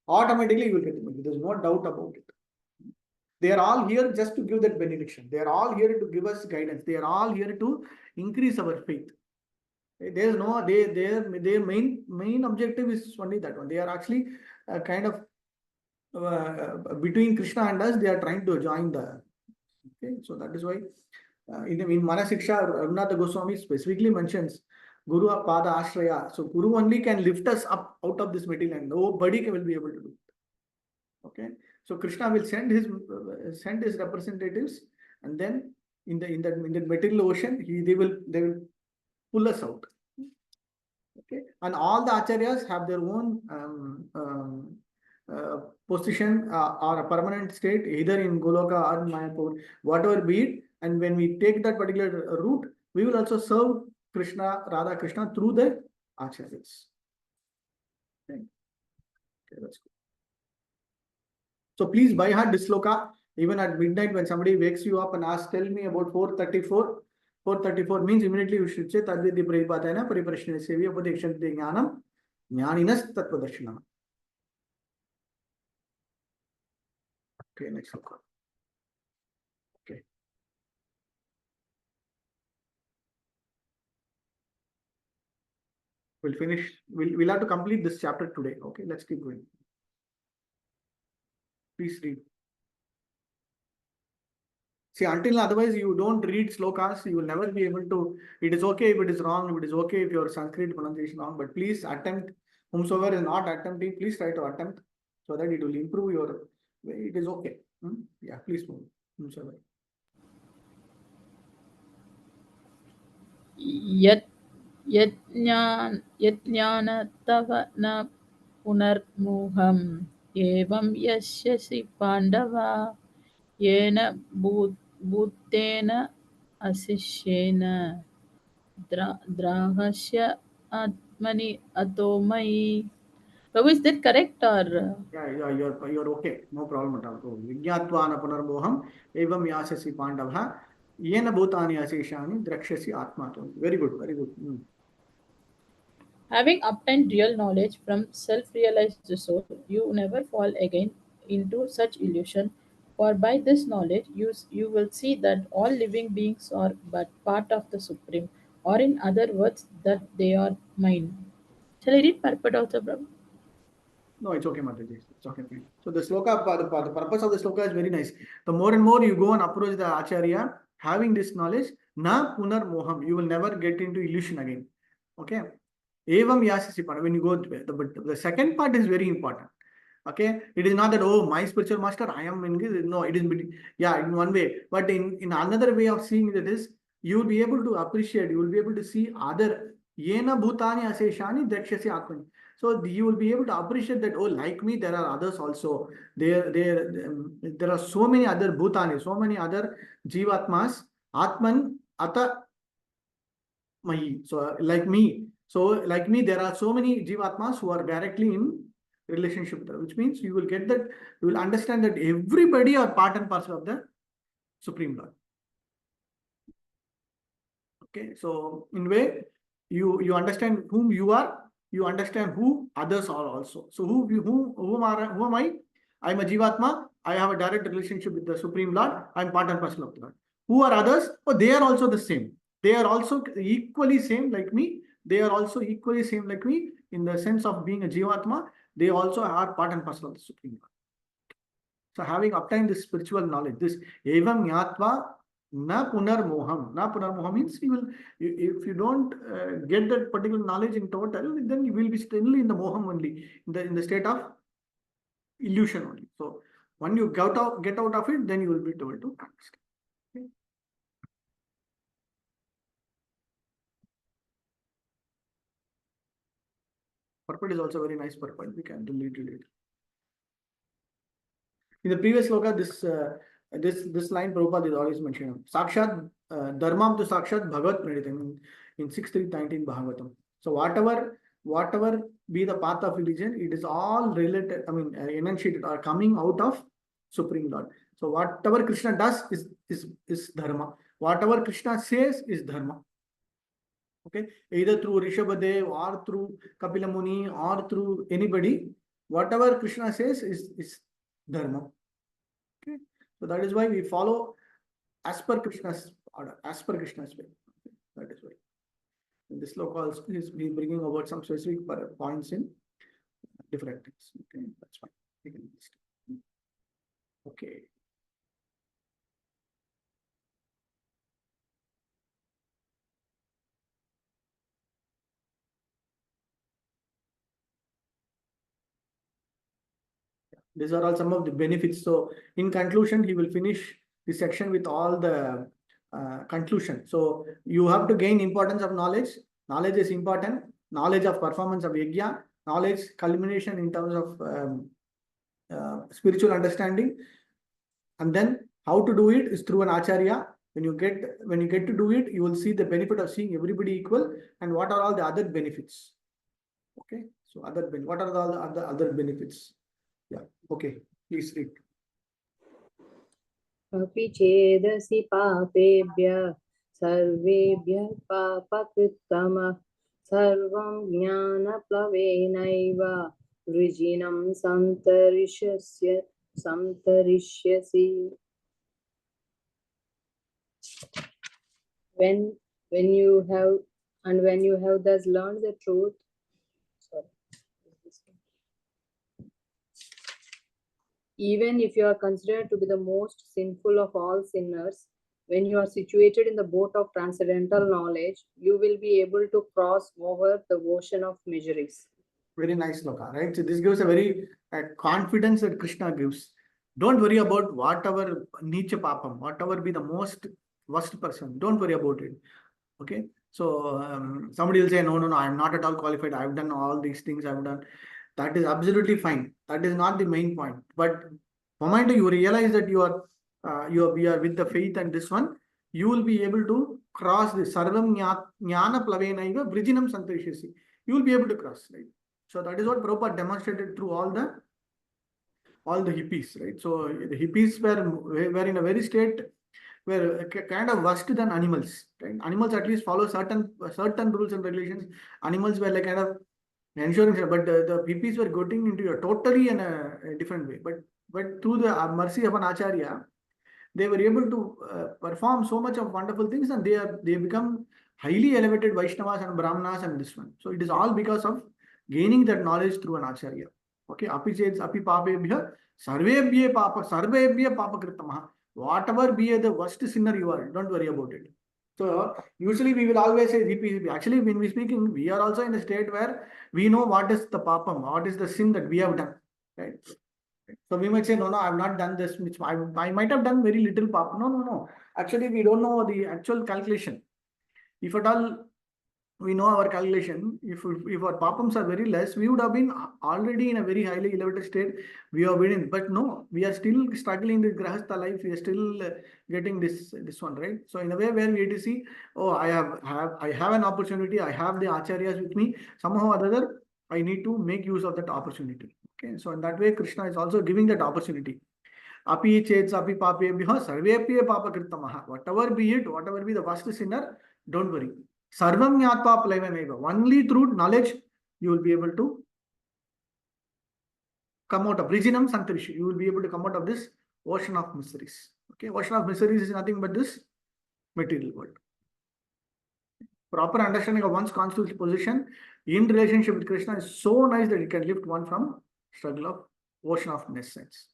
automatically you will get the benefit. There's no doubt about it. They are all here just to give that benediction. They are all here to give us guidance. They are all here to increase our faith. There's no, their main objective is only that one. They are actually kind of between Krishna and us, they are trying to join the. Okay, so that is why in Manasiksha, Raghunatha Goswami specifically mentions Guru Pada Ashraya. So Guru only can lift us up out of this material, and nobody will be able to do it. Okay, so Krishna will send his representatives, and then in the material ocean, they will pull us out. Okay, and all the acharyas have their own position or a permanent state, either in Goloka or in Mayapur, whatever be it. And when we take that particular route, we will also serve Krishna, Radha Krishna through the acharyas. Okay, that's good. So please by heart this sloka. Even at midnight when somebody wakes you up and asks, tell me about 434. 434 means immediately you should say Tadvidi Prabhupatena Pariprashna Sevya Upadekshante Jnanam Jnaninas Tattvadarshana. Okay, next sloka. Okay. We'll finish. We'll have to complete this chapter today. Okay, let's keep going. Please read. See, until otherwise you don't read slokas, you will never be able to. It is okay if it is wrong, if it is okay if your Sanskrit pronunciation wrong, but please attempt. Whomsoever is not attempting, please try to attempt so that it will improve your. It is okay. Yeah, please move. Whomsoever. यज्ञानतव न पुनर्मोहम् एवं यस्यसि पाण्डव येन भूतेन अशिष्येन द्राहस्य आत्मनि अतो मयि. So is that correct or? Yeah, you're okay. No problem at all. Vigyatwana punarmoham evam yasasi pandavha yena bhutani aseshani drakshasi atmato. Very good, very good. Having obtained real knowledge from self-realized soul, you never fall again into such illusion. For by this knowledge, you will see that all living beings are but part of the Supreme, or in other words, that they are mine. Shall I read purport also, Prabhu? No, it's okay, Mataji. It's okay. So the sloka, the purpose of the sloka is very nice. The more and more you go and approach the Acharya, having this knowledge, na punar moham, you will never get into illusion again. Okay. Evam yasasi pada. When you go, the second part is very important. Okay. It is not that, oh, my spiritual master, I am in this. No, it is, yeah, in one way. But in another way of seeing it is, you will be able to appreciate, you will be able to see other Yena bhutani aseshani dakshasi atmani. So you will be able to appreciate that, oh, like me, there are others also. There are so many other bhutani, so many other jivatmas, atman, ata mahi. So like me. So like me, there are so many jivatmas who are directly in relationship with her, which means you will get that, you will understand that everybody are part and parcel of the Supreme Lord. Okay, so in way, you understand whom you are, you understand who others are also. So whom am I? I am a Jivatma. I have a direct relationship with the Supreme Lord. I am part and parcel of the Lord. Who are others? Oh, they are also the same. They are also equally same like me. They are also equally same like me in the sense of being a Jivatma. They also are part and parcel of the Supreme Lord. So having obtained this spiritual knowledge, this evam yatva na punarmoham. Na punarmoham means you will, if you don't get that particular knowledge in total, then you will be still in the moham only, in the state of illusion only. So when you get out of it, then you will be able to understand. Okay. Purport is also very nice purport. We can delete it. In the previous sloka, this line Prabhupada is always mentioned. Sakshat dharmam to sakshat bhagavat pranitam in 6.3.19 Bhagavatam. So whatever be the path of religion, it is all related, enunciated or coming out of Supreme Lord. So whatever Krishna does is dharma. Whatever Krishna says is dharma. Okay, either through Rishabhadev or through Kapila Muni or through anybody, whatever Krishna says is dharma. Okay, so that is why we follow as per Krishna's order, as per Krishna's way. Okay? That is why. And this sloka also is bringing about some specific points in different things. Okay, that's fine. We can understand. Okay. These are all some of the benefits. So in conclusion, he will finish this section with all the conclusion. So you have to gain importance of knowledge. Knowledge is important. Knowledge of performance of yajna. Knowledge culmination in terms of spiritual understanding. And then how to do it is through an acharya. When you get to do it, you will see the benefit of seeing everybody equal and what are all the other benefits. Okay. So what are all the other benefits? Yeah. Okay. Please read. अपि चेदसि पापेभ्यः सर्वेभ्यः पापकृत्तमः सर्वं ज्ञानप्लवेनैव वृजिनं सन्तरिष्यसि. When you have thus learned the truth. Even if you are considered to be the most sinful of all sinners, when you are situated in the boat of transcendental knowledge, you will be able to cross over the ocean of miseries. Very nice sloka, right? So this gives a very confidence that Krishna gives. Don't worry about whatever nicha papam, whatever be the most worst person. Don't worry about it. Okay. So somebody will say, no, I am not at all qualified. I have done all these things. I have done. That is absolutely fine. That is not the main point. But the moment you realize that we are with the faith and this one, you will be able to cross the sarvam jnana plavenaiva vrijinam santarishasi. You will be able to cross, right? So that is what Prabhupada demonstrated through all the hippies, right? So the hippies were in a very state were kind of worse than animals, right? Animals at least follow certain rules and regulations. Animals were like kind of ensuring, but the hippies were getting into a totally in a different way. But through the mercy of an acharya, they were able to perform so much of wonderful things, and they become highly elevated Vaishnavas and Brahmanas and this one. So it is all because of gaining that knowledge through an acharya. Okay, api papebhya sarvebhya papa kritamah. Whatever be the worst sinner you are, don't worry about it. So usually we will always say hippie. Actually, when we speaking, we are also in a state where we know what is the papam, what is the sin that we have done, right? So we might say, no, I have not done this. Which I might have done very little papa. No. Actually, we don't know the actual calculation. If at all we know our calculation. If our papams are very less, we would have been already in a very highly elevated state. We have been in, but no, we are still struggling with grahastha life. We are still getting this one, right? So in a way where we have to see, oh, I have an opportunity. I have the acharyas with me. Somehow or other, I need to make use of that opportunity. Okay, so in that way, Krishna is also giving that opportunity. Api chets api papebhyah sarvepye papakritamah. Whatever be it, whatever be the worst sinner, don't worry. Sarvam Nyatva Plaivaneva. Only through knowledge you will be able to come out of Rijinam Santarishi. You will be able to come out of this ocean of miseries. Okay, ocean of miseries is nothing but this material world. Proper understanding of one's constitutional position in relationship with Krishna is so nice that it can lift one from struggle of ocean of nescience.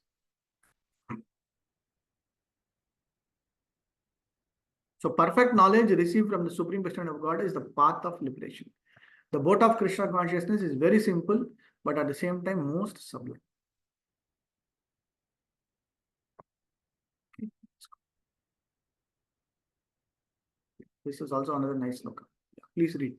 So perfect knowledge received from the Supreme Personality of God is the path of liberation. The boat of Krishna consciousness is very simple, but at the same time most sublime. This is also another nice sloka. Yeah, please read.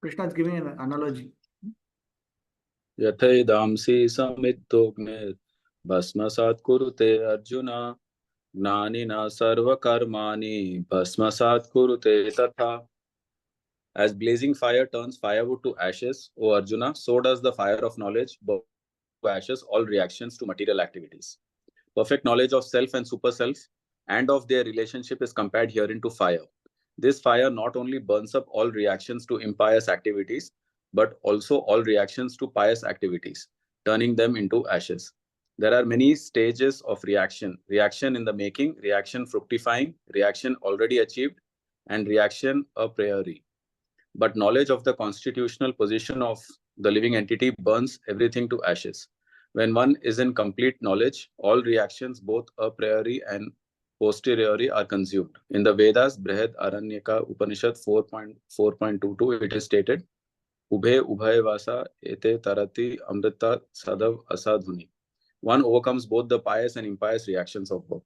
Krishna is giving an analogy. Yathedamsi samittogne bhasmasat kurute Arjuna gnanina sarva karmani bhasmasat kurute tatha. As blazing fire turns firewood to ashes, O Arjuna, so does the fire of knowledge burn to ashes all reactions to material activities. Perfect knowledge of self and super self and of their relationship is compared herein to fire. This fire not only burns up all reactions to impious activities, but also all reactions to pious activities, turning them into ashes. There are many stages of reaction: reaction in the making, reaction fructifying, reaction already achieved, and reaction a priori. But knowledge of the constitutional position of the living entity burns everything to ashes. When one is in complete knowledge, all reactions, both a priori and posteriori, are consumed. In the Vedas, Brihad Aranyaka Upanishad 4.22, it is stated, Ubhe Ubhay Vasa Ete Tarati Amrita Sadav Asadhuni. One overcomes both the pious and impious reactions of both.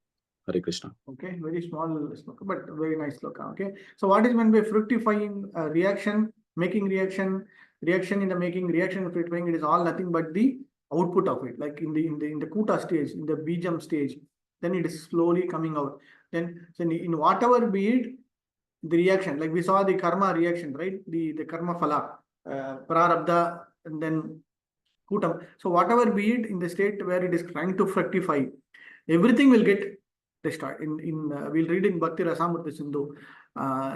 Hare Krishna. Okay, very small sloka, but very nice sloka. Okay, so what is meant by fructifying reaction, making reaction, reaction in the making, reaction in fructifying? It is all nothing but the output of it. Like in the kuta stage, in the bijam stage, then it is slowly coming out. Then so in whatever be it, the reaction, like we saw the karma reaction, right? The karma phala, prarabdha, and then kutam. So whatever be it in the state where it is trying to fructify, everything will get destroyed. We'll read in Bhakti Rasamurti Sindhu,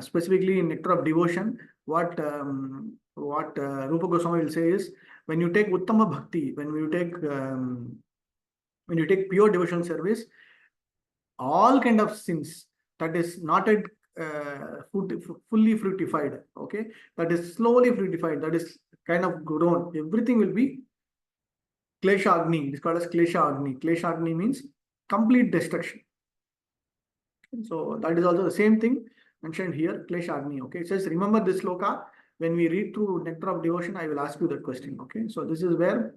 specifically in Nectar of Devotion, what Rupa Goswami will say is, when you take Uttama Bhakti, when you take pure devotional service, all kind of sins that is not yet fully fructified, okay, that is slowly fructified, that is kind of grown, everything will be Klesha Agni. It is called as Klesha Agni. Klesha Agni means complete destruction. So that is also the same thing mentioned here, Klesha Agni. Okay, it says, remember this sloka. When we read through Nectar of Devotion, I will ask you that question. Okay, so this is where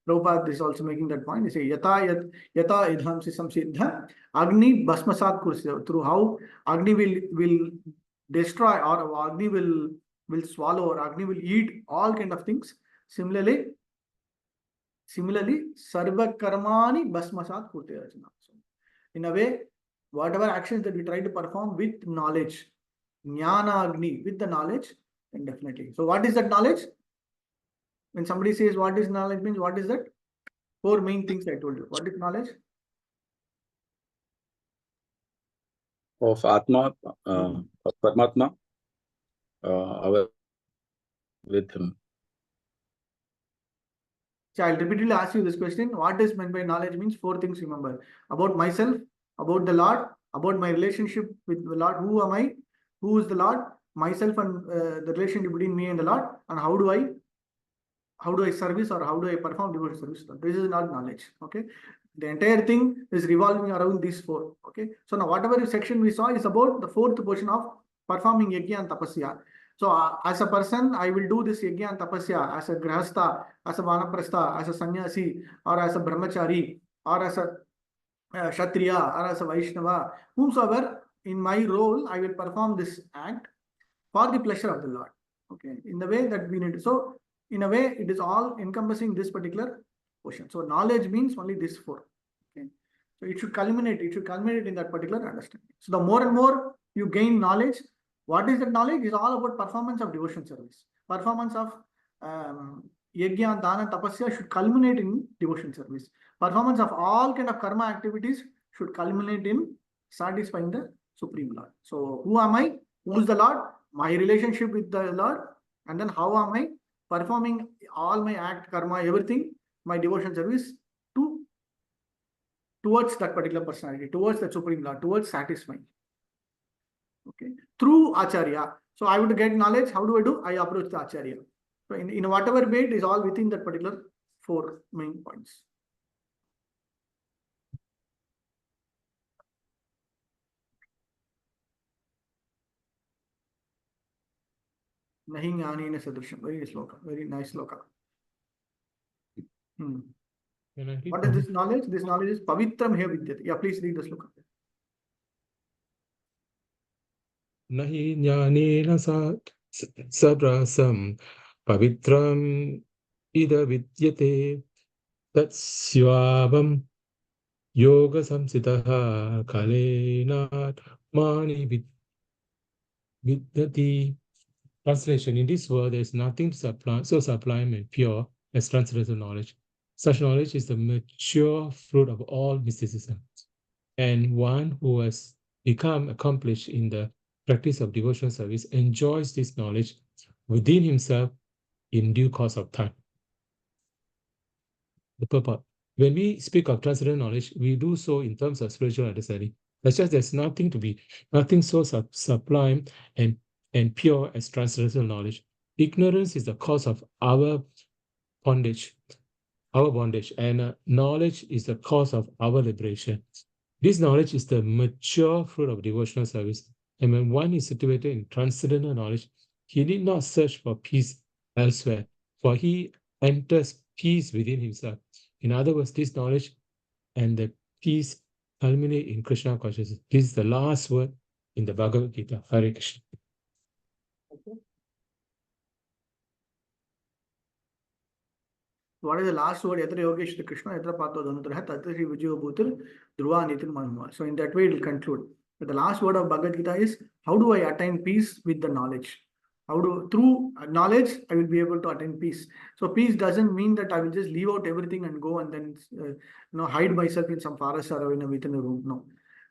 Prabhupada is also making that point. He says, Yata idhamsi samsiddha Agni bhasmasat kursi. Through how Agni will destroy, or Agni will swallow, or Agni will eat all kind of things. Similarly, sarva karmani bhasmasat kurte Arjuna. So in a way, whatever actions that we try to perform with knowledge, jnana agni, with the knowledge, then definitely. So what is that knowledge? When somebody says what is knowledge means, what is that? Four main things I told you. What is knowledge? Of Atma, of Paramatma, with him. So I'll repeatedly ask you this question. What is meant by knowledge means four things, remember. About myself, about the Lord, about my relationship with the Lord. Who am I? Who is the Lord? Myself and the relationship between me and the Lord. And how do I service, or how do I perform devotional service? This is not knowledge. Okay. The entire thing is revolving around these four. Okay. So now whatever section we saw is about the fourth portion of performing yajna and tapasya. So as a person, I will do this yajna and tapasya as a grahastha, as a vanaprastha, as a sannyasi, or as a brahmachari, or as a Kshatriya or as a Vaishnava, whomsoever, in my role, I will perform this act for the pleasure of the Lord. Okay, in the way that we need. So, in a way, it is all encompassing this particular portion. So, knowledge means only this four. Okay, so it should culminate. It should culminate in that particular understanding. So, the more and more you gain knowledge, what is that knowledge? Is all about performance of devotion service. Performance of yajna, dana, tapasya should culminate in devotion service. Performance of all kind of karma activities should culminate in satisfying the Supreme Lord. So, who am I? Who is the Lord? My relationship with the Lord, and then how am I performing all my act, karma, everything, my devotion service towards that particular personality, towards the Supreme Lord, towards satisfying. Okay, through Acharya. So I would get knowledge. How do? I approach the Acharya. So in whatever way, it is all within that particular four main points. Nahi jnanena sadrisham. Very sloka. Very nice sloka. What is this knowledge? This knowledge is pavitram he vidyate. Yeah, please read the sloka. Nahi jnanena sadrasam pavitram ida vidyate tat syavam yoga samsitaha kalena mani vidyati. Translation: in this world, there is nothing so sublime and pure as transcendental knowledge. Such knowledge is the mature fruit of all mysticism. And one who has become accomplished in the practice of devotional service enjoys this knowledge within himself in due course of time. The purport. When we speak of transcendental knowledge, we do so in terms of spiritual understanding. That's just there's nothing so sublime and pure as transcendental knowledge. Ignorance is the cause of our bondage, and knowledge is the cause of our liberation. This knowledge is the mature fruit of devotional service. And when one is situated in transcendental knowledge, he need not search for peace elsewhere, for he enters peace within himself. In other words, this knowledge and the peace culminate in Krishna consciousness. This is the last word in the Bhagavad Gita. Hare Krishna. Okay. What is the last word? Yatra Yogesh Krishna, Yatra Pato Dhanutraha, Tatra Sri Vijayo Bhutir, Dhruva Nitin Manuma. So in that way, it will conclude. But the last word of Bhagavad Gita is, how do I attain peace with the knowledge? Through knowledge, I will be able to attain peace. So peace doesn't mean that I will just leave out everything and go and then hide myself in some forest or within a room. No.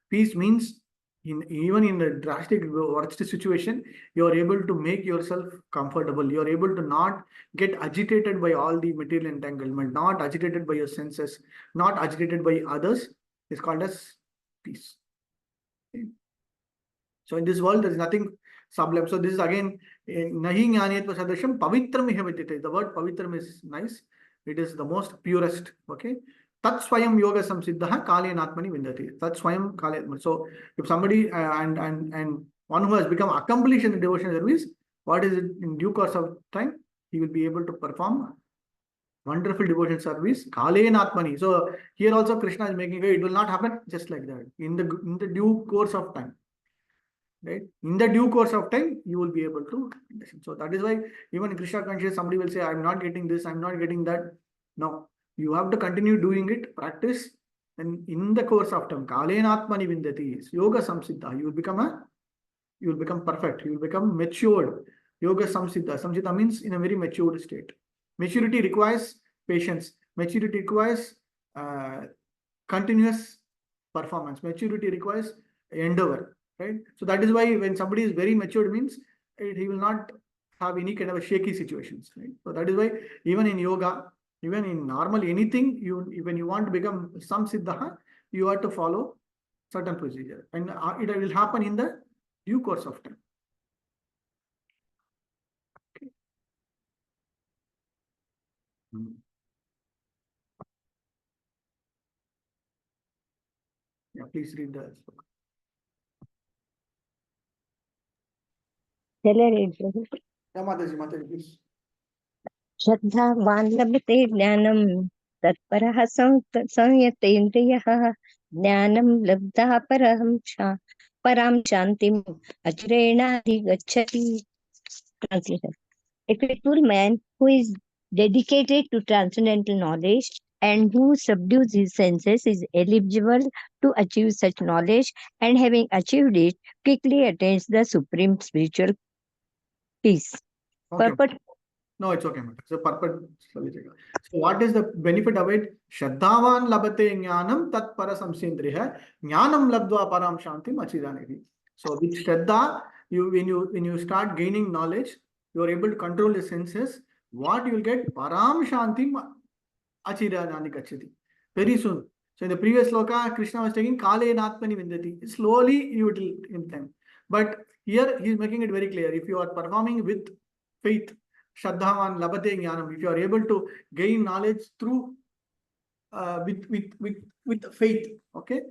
Peace means even in a drastic worst situation, you are able to make yourself comfortable. You are able to not get agitated by all the material entanglement, not agitated by your senses, not agitated by others. It's called as peace. Okay. So in this world, there is nothing sublime. So this is again, nahi jnanetva sadrisham pavitram iha vidyate. The word pavitram is nice. It is the most purest. Okay. Tat swayam yoga samsiddha kalenatmani vindati. Tat swayam kalenatmani. So if somebody and one who has become accomplished in the devotion service, what is it in due course of time? He will be able to perform wonderful devotion service. Kalenatmani. So here also Krishna is making it will not happen just like that. In the due course of time. Right? In the due course of time, you will be able to understand. So that is why even in Krishna consciousness, somebody will say, I'm not getting this, I'm not getting that. No, you have to continue doing it, practice, and in the course of time, kalenatmani vindati, yoga samsiddha, you will become perfect, you will become matured. Yoga samsiddha. Samsiddha means in a very matured state. Maturity requires patience. Maturity requires continuous performance. Maturity requires endeavor. Right? So that is why when somebody is very matured means he will not have any kind of a shaky situations. Right? So that is why even in yoga, even in normal anything, when you want to become some siddha, you have to follow certain procedure, and it will happen in the due course of time. Okay. Yeah, please read the book. Shall I read, Prabhu? Yeah, Mataji, please. श्रद्धावान् लभते ज्ञानं तत्परः संयतेन्द्रियः ज्ञानं लब्धा परां शान्तिम् अचिरेणाधिगच्छति. Translation. A faithful man who is dedicated to transcendental knowledge and who subdues his senses is eligible to achieve such knowledge, and having achieved it, quickly attains the supreme spiritual peace. Okay. Purport. No, it's okay, madam. So, purport. So, what is the benefit of it? Shraddhavan labate jnanam tat para samsindriha jnanam labdva param shantim achidanihi. So, with Shraddha, when you start gaining knowledge, you are able to control the senses. What you will get? Param shantim achidani gachati. Very soon. So, in the previous sloka, Krishna was taking kale natmani vindati. Slowly you will in time. But here he is making it very clear. If you are performing with faith, Shraddhavan labate jnanam, if you are able to gain knowledge through with faith, okay?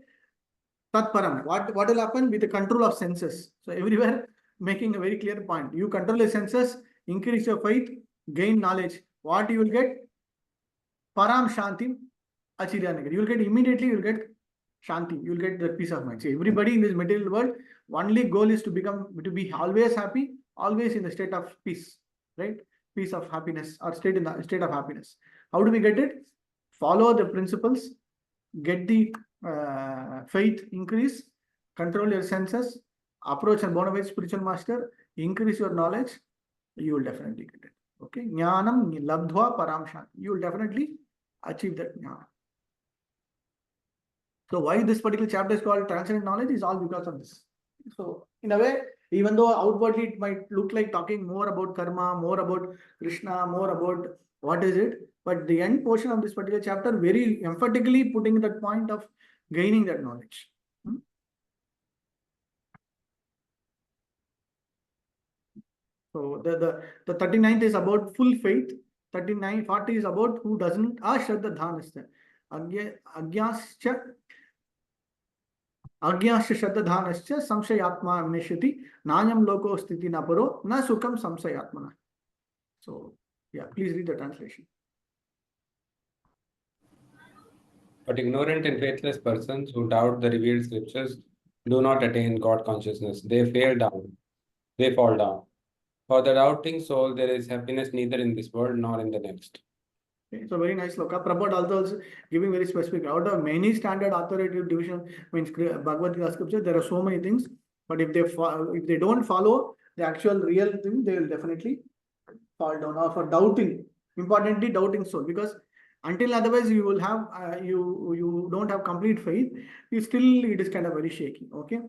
Tatparam. What will happen with the control of senses? So everywhere making a very clear point. You control the senses, increase your faith, gain knowledge. What you will get? Param Shantim Achiryanagari. You will get immediately, you will get Shanti. You will get the peace of mind. See, everybody in this material world, only goal is to be always happy, always in the state of peace, right? Peace of happiness or state in the state of happiness. How do we get it? Follow the principles, get the faith increase, control your senses, approach a bona fide spiritual master, increase your knowledge, you will definitely get it. Okay, jnanam labdhva param shanti. You will definitely achieve that jnana. So why this particular chapter is called transcendent knowledge is all because of this. So in a way, even though outwardly it might look like talking more about karma, more about Krishna, more about what is it, but the end portion of this particular chapter very emphatically putting that point of gaining that knowledge. So the 39th is about full faith. 39, 40 is about who doesn't ashraddha dhanasya. Agyascha shraddha samshayatma amneshati nayam loko sthiti naparo na sukam samshayatmana. So yeah, please read the translation. But ignorant and faithless persons who doubt the revealed scriptures do not attain God consciousness. They fall down. For the doubting soul, there is happiness neither in this world nor in the next. Okay, so very nice sloka. Prabhupada also giving very specific. Out of many standard authoritative division, means Bhagavad Gita scripture, there are so many things. But if they don't follow the actual real thing, they will definitely fall down. Or for doubting, importantly, doubting soul, because until otherwise you will have you don't have complete faith. It is kind of very shaky. Okay.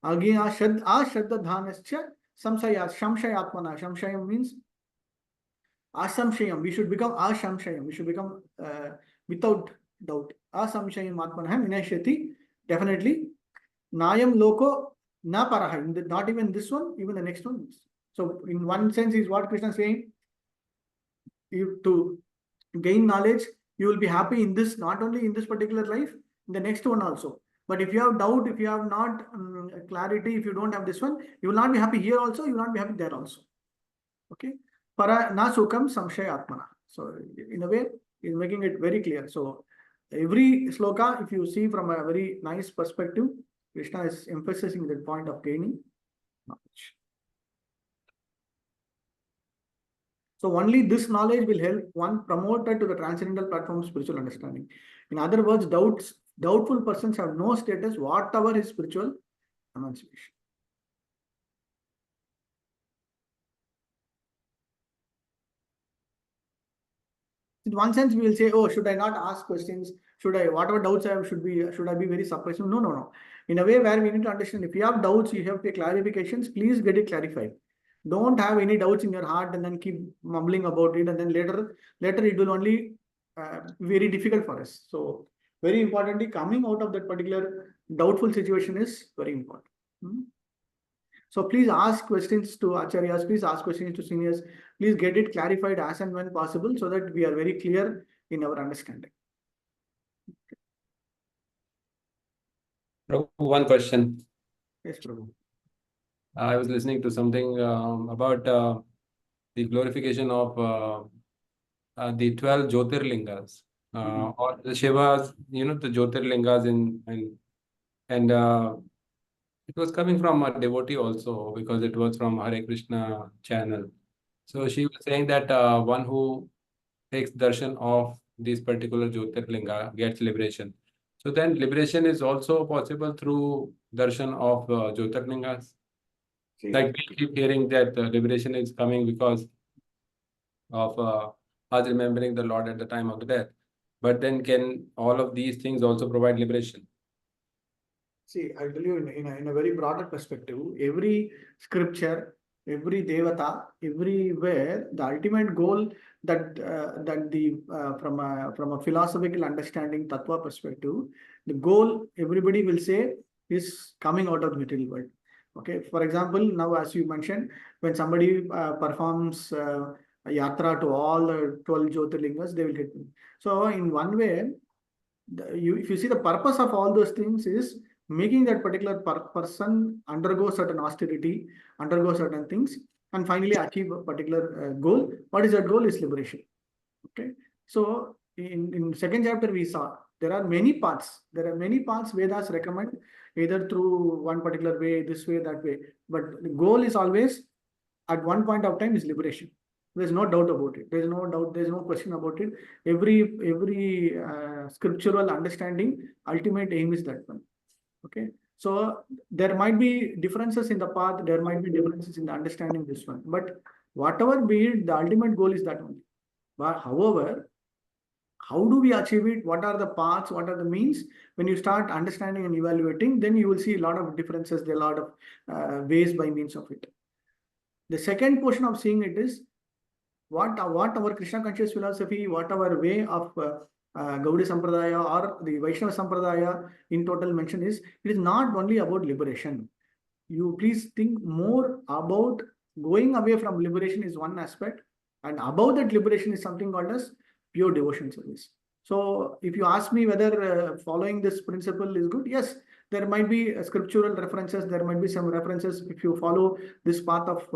Again, ashraddha dhanascha samshayatmana. Samshayam means asamshayam. We should become ashamshayam. We should become without doubt. Asamshayam atmanah vinashyati. Definitely. Nayam loko na paraha. Not even this one, even the next one. So in one sense is what Krishna is saying. To gain knowledge, you will be happy in this, not only in this particular life, in the next one also. But if you have doubt, if you have not clarity, if you don't have this one, you will not be happy here also, you will not be happy there also. Okay. Para na sukam samshaya atmana. So in a way, is making it very clear. So every sloka, if you see from a very nice perspective, Krishna is emphasizing the point of gaining knowledge. So only this knowledge will help one promoted to the transcendental platform of spiritual understanding. In other words, doubtful persons have no status whatever his spiritual emancipation. In one sense, we will say, oh, should I not ask questions? Whatever doubts I have, should I be very suppressive? No. In a way where we need to understand, if you have doubts, you have clarifications, please get it clarified. Don't have any doubts in your heart and then keep mumbling about it, and then later it will only very difficult for us. So very importantly, coming out of that particular doubtful situation is very important. So please ask questions to acharyas, please ask questions to seniors, please get it clarified as and when possible so that we are very clear in our understanding. Prabhu, one question. Yes, Prabhu. I was listening to something about the glorification of the 12 Jyotirlingas. or the Shivas, the Jyotirlingas and it was coming from a devotee also because it was from Hare Krishna channel. So she was saying that one who takes darshan of this particular Jyotirlinga gets liberation. So then liberation is also possible through darshan of Jyotirlingas. Like we keep hearing that liberation is coming because of us remembering the Lord at the time of the death. But then can all of these things also provide liberation? See, I tell you in a very broader perspective, every scripture, every devata, everywhere, the ultimate goal that from a philosophical understanding, tattva perspective, the goal everybody will say is coming out of the material world. Okay, for example, now as you mentioned, when somebody performs a yatra to all the 12 Jyotirlingas, they will get. So in one way, if you see the purpose of all those things is making that particular person undergo certain austerity, undergo certain things, and finally achieve a particular goal. What is that goal? Is liberation. Okay. So in second chapter we saw there are many paths. There are many paths Vedas recommend either through one particular way, this way, that way. But the goal is always at one point of time is liberation. There's no doubt about it. There's no doubt. There's no question about it. Every scriptural understanding, ultimate aim is that one. Okay. So there might be differences in the path. There might be differences in the understanding this one. But whatever be it, the ultimate goal is that one. But however, how do we achieve it? What are the paths? What are the means? When you start understanding and evaluating, then you will see a lot of differences. There are a lot of ways by means of it. The second portion of seeing it is what our Krishna conscious philosophy, what our way of Gaudiya Sampradaya or the Vaishnava Sampradaya in total mention is, it is not only about liberation. You please think more about going away from liberation is one aspect, and above that liberation is something called as pure devotion service. So if you ask me whether following this principle is good, yes, there might be scriptural references, there might be some references. If you follow this path of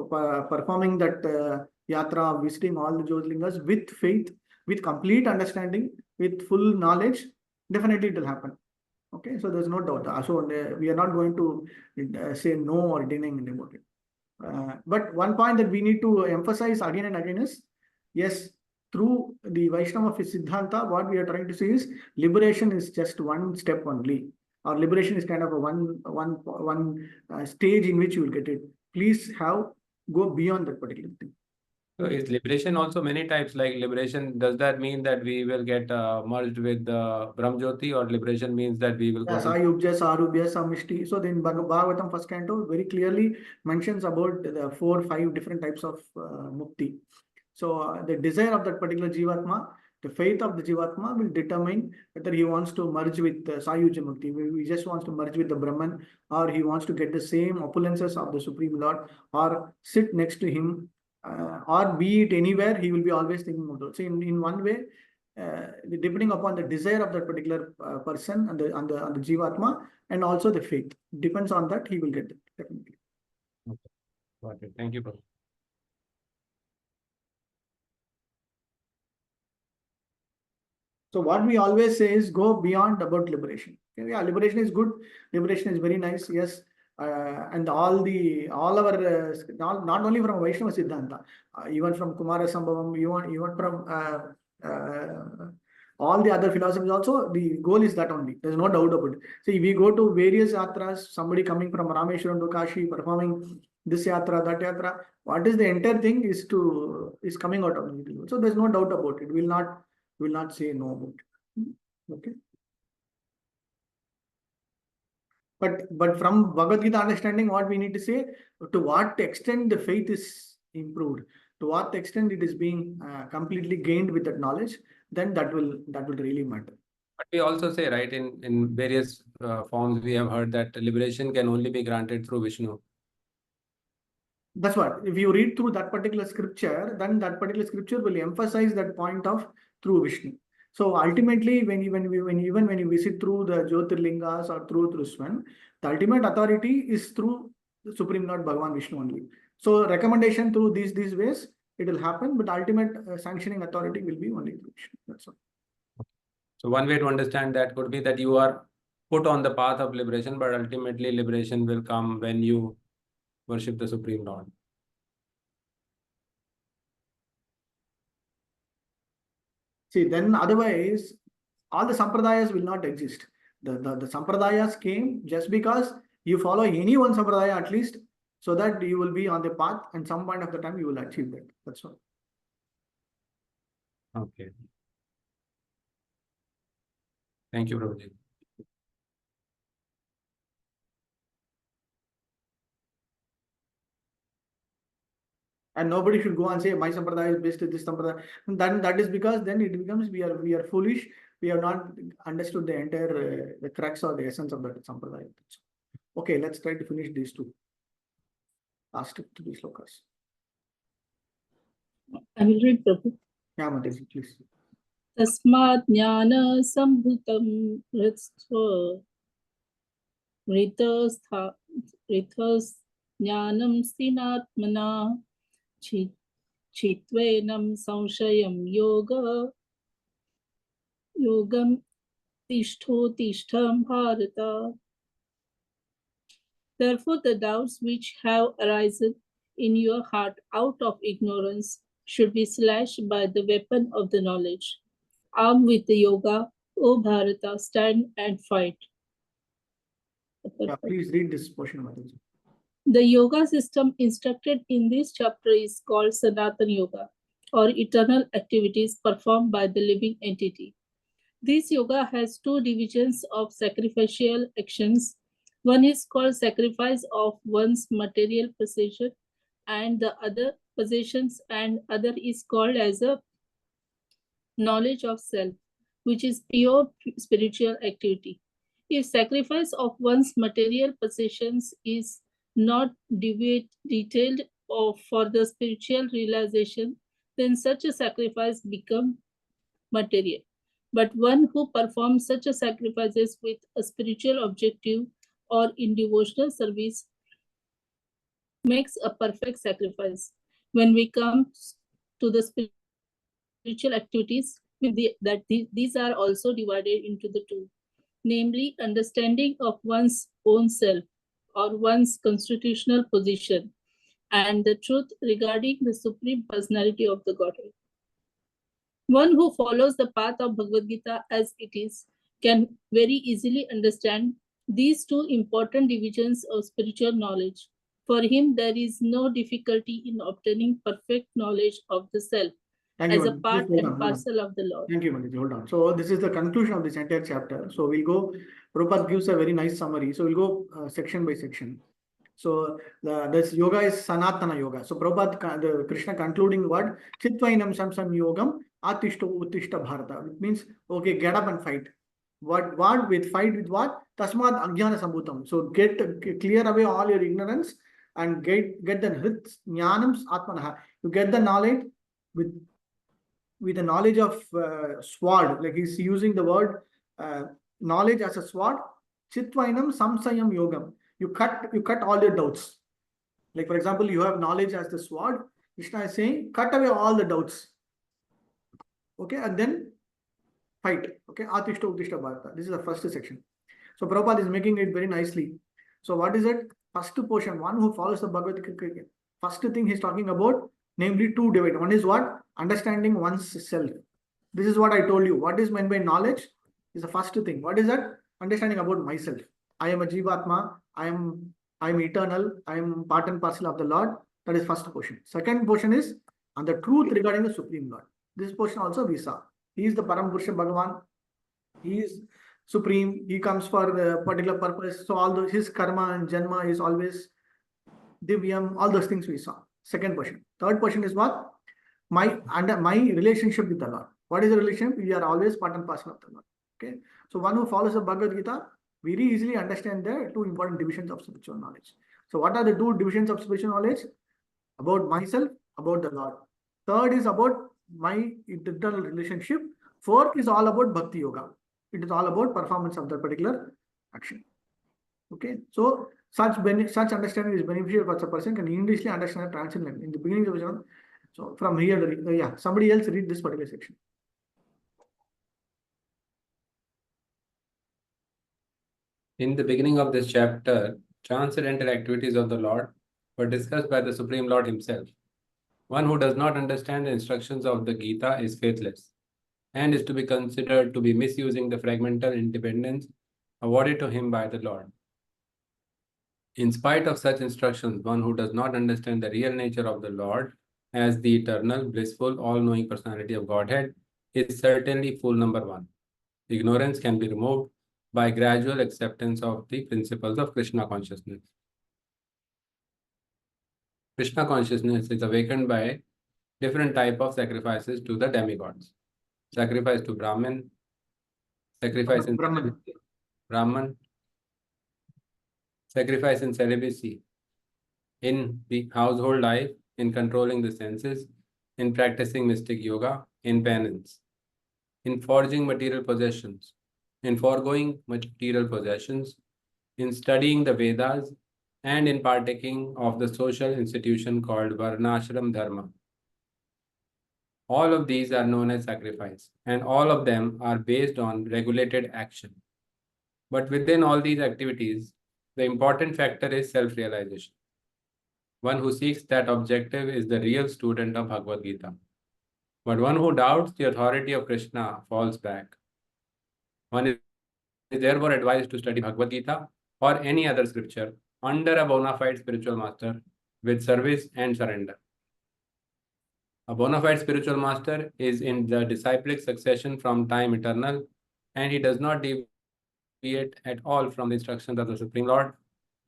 performing that yatra, visiting all the Jyotirlingas with faith, with complete understanding, with full knowledge, definitely it will happen. Okay, so there's no doubt. So we are not going to say no or denying about it. But one point that we need to emphasize again and again is, yes, through the Vaishnava Siddhanta, what we are trying to say is liberation is just one step only, or liberation is kind of a one stage in which you will get it. Please go beyond that particular thing. So is liberation also many types? Like liberation, does that mean that we will get merged with the Brahmjyoti, or liberation means that we will go to... Sayubhya, Sarubhya, Samishti. So then Bhagavatam first canto very clearly mentions about the 4 or 5 different types of mukti. So the desire of that particular Jivatma, the faith of the Jivatma will determine whether he wants to merge with Sayuja Mukti. He just wants to merge with the Brahman, or he wants to get the same opulences of the Supreme Lord, or sit next to him, or be it anywhere, he will be always thinking of those. So in one way, depending upon the desire of that particular person and the Jivatma, and also the faith, depends on that, he will get it definitely. Okay. Got it. Thank you, Prabhu. So what we always say is go beyond about liberation. Okay, yeah, liberation is good. Liberation is very nice. Yes. And all our not only from Vaishnava Siddhanta, even from Kumara Sambhavam, even from all the other philosophies also, the goal is that only. There's no doubt about it. See, we go to various yatras, somebody coming from Rameshwaram to Kashi, performing this yatra, that yatra. What is the entire thing is coming out of the. So there's no doubt about it. Will not say no about it. Okay. But from Bhagavad Gita understanding, what we need to say, to what extent the faith is improved, to what extent it is being completely gained with that knowledge, then that will really matter. But we also say, right, in various forms, we have heard that liberation can only be granted through Vishnu. That's what. If you read through that particular scripture, then that particular scripture will emphasize that point of through Vishnu. So ultimately, when you visit through the Jyotirlingas or through Swan, the ultimate authority is through the Supreme Lord Bhagavan Vishnu only. So recommendation through these ways, it will happen, but ultimate sanctioning authority will be only through Vishnu. That's all. So one way to understand that could be that you are put on the path of liberation, but ultimately liberation will come when you worship the Supreme Lord. See, then otherwise, all the sampradayas will not exist. The sampradayas came just because you follow any one sampradaya at least, so that you will be on the path, and some point of the time you will achieve that. That's all. Okay. Thank you, Prabhuji. And nobody should go and say my sampradaya is best, this sampradaya. Then that is because then it becomes we are foolish. We have not understood the entire the crux or the essence of that sampradaya. Okay, let's try to finish these two. Last 3 slokas. I will read, Prabhu. Yeah, Mataji, please. Tasmat jnana sambhutam ritstva rithas jnanam sinatmana chitvenam samshayam yogam tishtham bharata. Therefore, the doubts which have arisen in your heart out of ignorance should be slashed by the weapon of the knowledge. Armed with the yoga, O Bharata, stand and fight. Yeah, please read this portion, Mataji. The yoga system instructed in this chapter is called Sanatana Yoga, or eternal activities performed by the living entity. This yoga has 2 divisions of sacrificial actions. One is called sacrifice of one's material possession, and the other possessions, and other is called as a knowledge of self, which is pure spiritual activity. If sacrifice of one's material possessions is not detailed for the spiritual realization, then such a sacrifice becomes material. But one who performs such a sacrifices with a spiritual objective or in devotional service makes a perfect sacrifice. When we come to the spiritual activities, these are also divided into the 2, namely understanding of one's own self or one's constitutional position, and the truth regarding the Supreme Personality of the Godhead. One who follows the path of Bhagavad Gita as it is can very easily understand these 2 important divisions of spiritual knowledge. For him, there is no difficulty in obtaining perfect knowledge of the self as a part and parcel of the Lord. Thank you, Mataji. Hold on. So this is the conclusion of this entire chapter. So we'll go, Prabhupada gives a very nice summary. So we'll go section by section. So this yoga is Sanatana Yoga. So Prabhupada, the Krishna concluding word, Chitvainam Samsam Yogam Atishto Uttishta Bharata. It means, okay, get up and fight. What with fight with what? Tasmat Ajnana Sambhutam. So clear away all your ignorance and get the Hrit Jnanams Atmanaha. You get the knowledge with the knowledge of sword, like he's using the word knowledge as a sword. Chitvainam Samsayam Yogam. You cut all your doubts. Like for example, you have knowledge as the sword. Krishna is saying, cut away all the doubts. Okay, and then fight. Okay, Atishta Uttishta Bharata. This is the first section. So Prabhupada is making it very nicely. So what is it? First portion, one who follows the Bhagavad Gita. First thing he's talking about, namely 2 divided. One is what? Understanding one's self. This is what I told you. What is meant by knowledge is the first thing. What is that? Understanding about myself. I am a Jivatma. I am eternal. I am part and parcel of the Lord. That is first portion. Second portion is on the truth regarding the Supreme Lord. This portion also we saw. He is the Param Purusha Bhagavan. He is supreme. He comes for a particular purpose. So all his karma and janma is always divyam. All those things we saw. Second portion. Third portion is what? My relationship with the Lord. What is the relationship? We are always part and parcel of the Lord. Okay. So one who follows the Bhagavad Gita very easily understand the 2 important divisions of spiritual knowledge. So what are the 2 divisions of spiritual knowledge? About myself, about the Lord. Third is about my internal relationship. Fourth is all about Bhakti Yoga. It is all about performance of that particular action. Okay. So such understanding is beneficial for a person can easily understand the transcendental in the beginning of the journey. So from here, yeah, somebody else read this particular section. In the beginning of this chapter, transcendental activities of the Lord were discussed by the Supreme Lord himself. One who does not understand the instructions of the Gita is faithless and is to be considered to be misusing the fragmental independence awarded to him by the Lord. In spite of such instructions, one who does not understand the real nature of the Lord as the eternal, blissful, all-knowing personality of Godhead is certainly fool number one. Ignorance can be removed by gradual acceptance of the principles of Krishna consciousness. Krishna consciousness is awakened by different type of sacrifices to the demigods. Sacrifice to Brahman, sacrifice in Brahman, sacrifice in celibacy, in the household life, in controlling the senses, in practicing mystic yoga, in penance, in forging material possessions, in foregoing material possessions, in studying the Vedas, and in partaking of the social institution called Varnashram Dharma. All of these are known as sacrifice, and all of them are based on regulated action. But within all these activities, the important factor is self-realization. One who seeks that objective is the real student of Bhagavad Gita. But one who doubts the authority of Krishna falls back. One is therefore advised to study Bhagavad Gita or any other scripture under a bona fide spiritual master with service and surrender. A bona fide spiritual master is in the disciplic succession from time eternal, and he does not deviate at all from the instructions of the Supreme Lord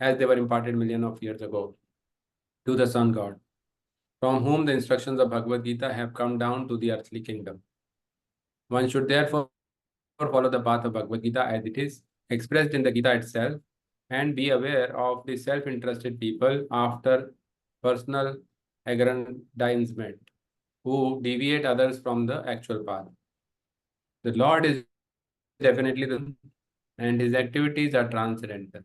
as they were imparted millions of years ago to the Sun God, from whom the instructions of Bhagavad Gita have come down to the earthly kingdom. One should therefore follow the path of Bhagavad Gita as it is expressed in the Gita itself and be aware of the self-interested people after personal aggrandizement who deviate others from the actual path. The Lord is definitely the and his activities are transcendental.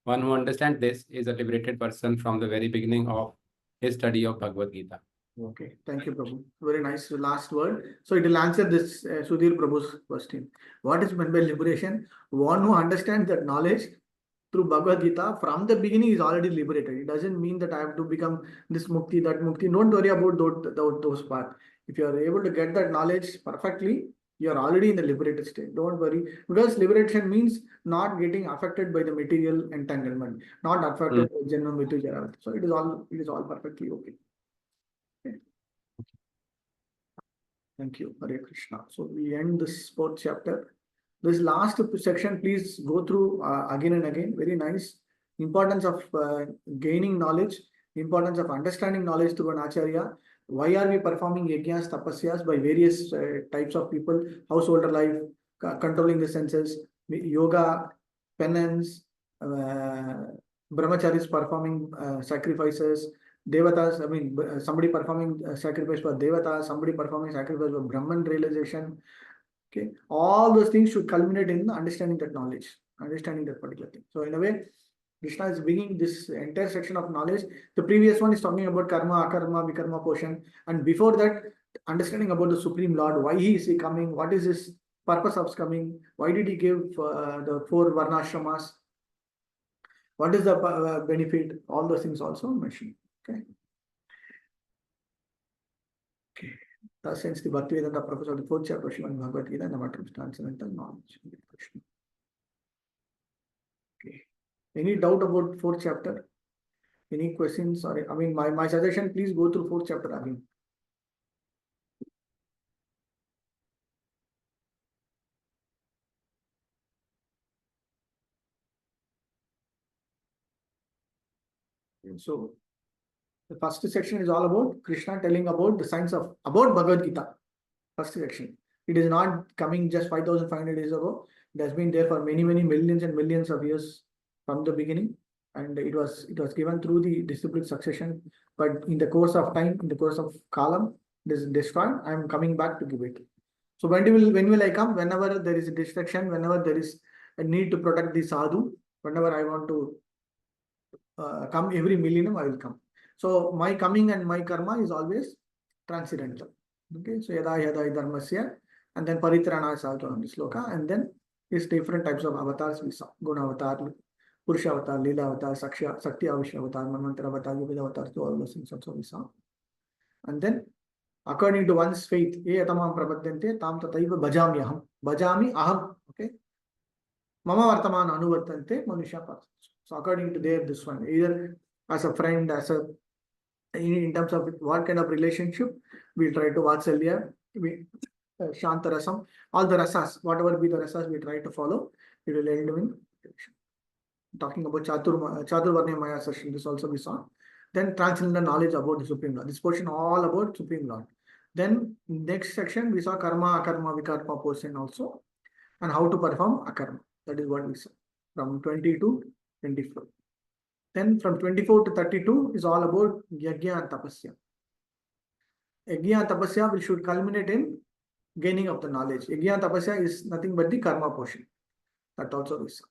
One who understands this is a liberated person from the very beginning of his study of Bhagavad Gita. Okay, thank you, Prabhu. Very nice last word. So it will answer this Sudhir Prabhu's question. What is meant by liberation? One who understands that knowledge through Bhagavad Gita from the beginning is already liberated. It doesn't mean that I have to become this mukti, that mukti. Don't worry about those parts. If you are able to get that knowledge perfectly, you are already in the liberated state. Don't worry, because liberation means not getting affected by the material entanglement, not affected by Janma Mrityu Jara. So it is all perfectly okay. Thank you, Hare Krishna. So we end this fourth chapter. This last section, please go through again and again. Very nice. Importance of gaining knowledge, importance of understanding knowledge through an acharya. Why are we performing yajnas, tapasyas by various types of people? Householder life, controlling the senses, yoga, penance, brahmacharis performing sacrifices, devatas, I mean, somebody performing sacrifice for devatas, somebody performing sacrifice for Brahman realization. Okay, all those things should culminate in understanding that knowledge, understanding that particular thing. So in a way, Krishna is bringing this entire section of knowledge. The previous one is talking about karma, akarma, vikarma portion, and before that, understanding about the Supreme Lord. Why is he coming? What is his purpose of coming? Why did he give the 4 varnashramas? What is the benefit? All those things also mentioned. Okay. Okay. Thus ends the Bhakti Vedanta purpose of the 4th chapter of Srimad Bhagavad Gita and the matter of transcendental knowledge. Okay. Any doubt about 4th chapter? Any questions? Or I mean, my suggestion, please go through 4th chapter again. So the first section is all about Krishna telling about the science of about Bhagavad Gita. First section. It is not coming just 5,500 years ago. It has been there for many millions and millions of years from the beginning, and it was given through the disciplic succession. But in the course of time, in the course of Kalam, it is destroyed. I am coming back to give it. So when will I come? Whenever there is a destruction, whenever there is a need to protect the sadhu, whenever I want to come every millennium, I will come. So my coming and my karma is always transcendental. Okay, so yada yada dharmasya, and then paritrana salto on the sloka, and then is different types of avatars we saw. Guna avatar, Purusha avatar, Leela avatar, Sakti Avishya avatar, Manvantara avatar, Yuga avatar, so all those things also we saw. And then according to one's faith, ye atamam prapadyante tam tataiva bhajami aham. Bhajami aham. Okay. Mama vartamana anuvartante manusha path. So according to their this one, either as a friend, as a in terms of what kind of relationship, we try to vatsalya, we Shantarasam, all the rasas, whatever be the rasas we try to follow, it will end in talking about Chaturvarnya Maya session, this also we saw. Then transcendental knowledge about the Supreme Lord. This portion all about Supreme Lord. Then next section we saw karma, akarma, vikarma portion also, and how to perform akarma. That is what we saw from 20 to 24. Then from 24 to 32 is all about yajna and tapasya. Yajna and tapasya we should culminate in gaining of the knowledge. Yajna tapasya is nothing but the karma portion. That also we saw.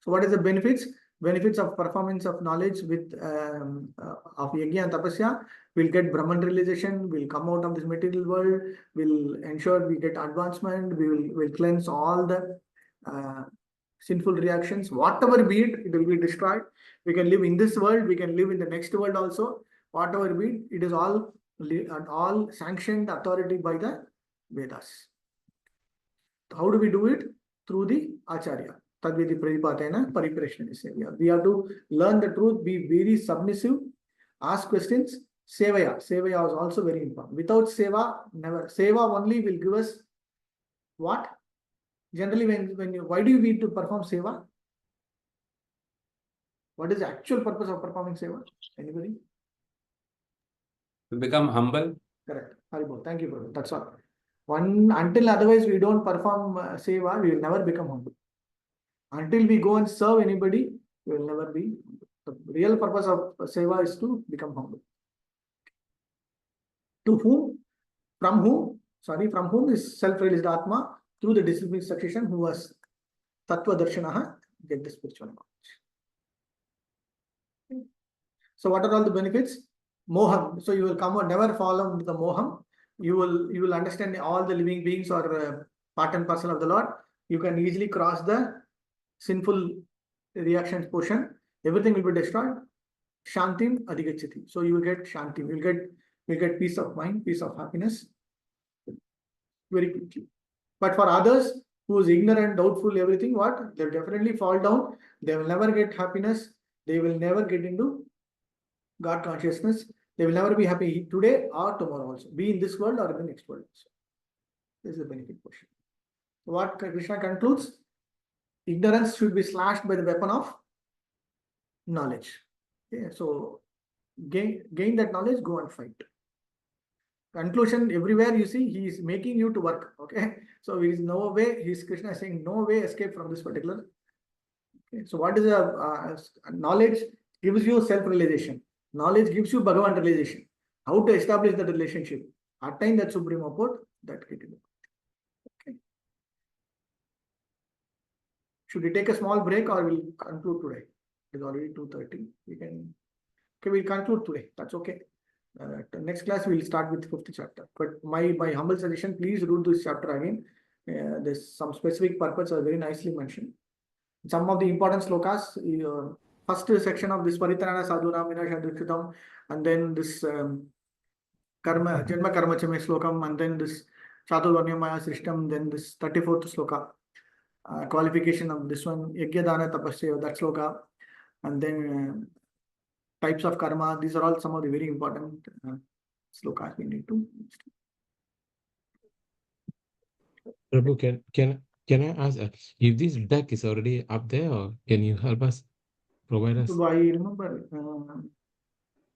So what is the benefits? Benefits of performance of knowledge with of yajna and tapasya. We'll get Brahman realization. We'll come out of this material world. We'll ensure we get advancement. We'll cleanse all the sinful reactions. Whatever be it, it will be destroyed. We can live in this world. We can live in the next world also. Whatever be it, it is all sanctioned authority by the Vedas. How do we do it? Through the Acharya. Tadvidi Pradipatena Pariprashna Sevaya. We have to learn the truth, be very submissive, ask questions. Sevaya. Sevaya is also very important. Without Seva, never. Seva only will give us what? Generally, why do you need to perform Seva? What is the actual purpose of performing Seva? Anybody? To become humble. Correct. Haribol. Thank you, brother. That's all. Until otherwise we don't perform Seva, we will never become humble. Until we go and serve anybody, we will never be. The real purpose of Seva is to become humble. To whom? From whom? From whom is self-realized Atma through the discipline succession who was Tattva Darshanaha, get the spiritual knowledge. So what are all the benefits? Moham. So you will come and never fall into the moham. You will understand all the living beings are part and parcel of the Lord. You can easily cross the sinful reactions portion. Everything will be destroyed. Shantim adhigachati. So you will get shantim. You will get peace of mind, peace of happiness very quickly. But for others who is ignorant, doubtful, everything, what? They'll definitely fall down. They will never get happiness. They will never get into God consciousness. They will never be happy today or tomorrow also. Be in this world or in the next world also. This is the benefit portion. What Krishna concludes? Ignorance should be slashed by the weapon of knowledge. Okay, so gain that knowledge, go and fight. Conclusion, everywhere you see, he is making you to work. Okay, so there is no way, Krishna is saying no way escape from this particular. Okay, so what is the knowledge? Gives you self-realization. Knowledge gives you Bhagavan realization. How to establish that relationship? Attain that supreme abode, that getting. Okay. Should we take a small break or we'll conclude today? It is already 2:30. We'll conclude today. That's okay. Next class we'll start with 5th chapter. But my humble suggestion, please read this chapter again. There's some specific purpose are very nicely mentioned. Some of the important slokas. First section of this Paritarana Sadhuna Vinashadrikshitam, and then this Karma Janma Karma Chame Slokam, and then this Chaturvarnya Maya system, then this 34th sloka, qualification of this one, Yajna Tapasya, that sloka, and then types of karma. These are all some of the very important slokas we need to. Prabhu, can I ask if this deck is already up there, or can you help us? Provide us. So I remember.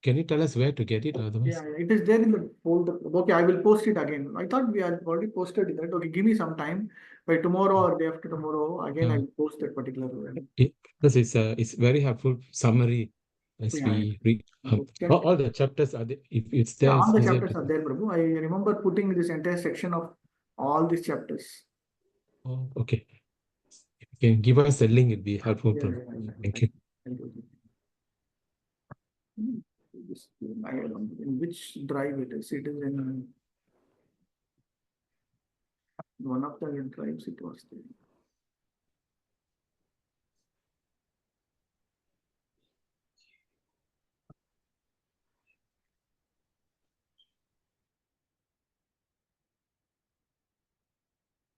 Can you tell us where to get it? Otherwise, Yeah, it is there in the folder. Okay, I will post it again. I thought we had already posted it. Okay, give me some time. By tomorrow or day after tomorrow, again I will post that particular. Because it's very helpful summary as we read. All the chapters are there. If it's there, all the it's chapters are there, Prabhu. I remember putting this entire section of all these chapters. Oh, okay. If you can give us a link, it'd be helpful. Thank you. Thank you. In which drive it is? It is in one of the drives. It was there.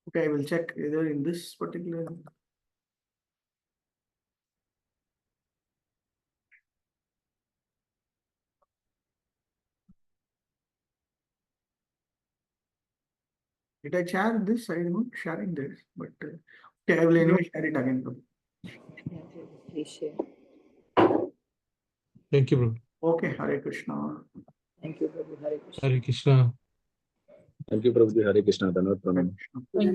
Okay, I will check either in this particular. Did I share this? I'm not sharing this, but okay, I will anyway share it again. Please share. Thank you, Prabhu. Okay, Hare Krishna. Thank you, Prabhu. Hare Krishna. Hare Krishna. Thank you, Prabhuji. Hare Krishna. Dhanavad Hare Pranam. Krishna. Thank you.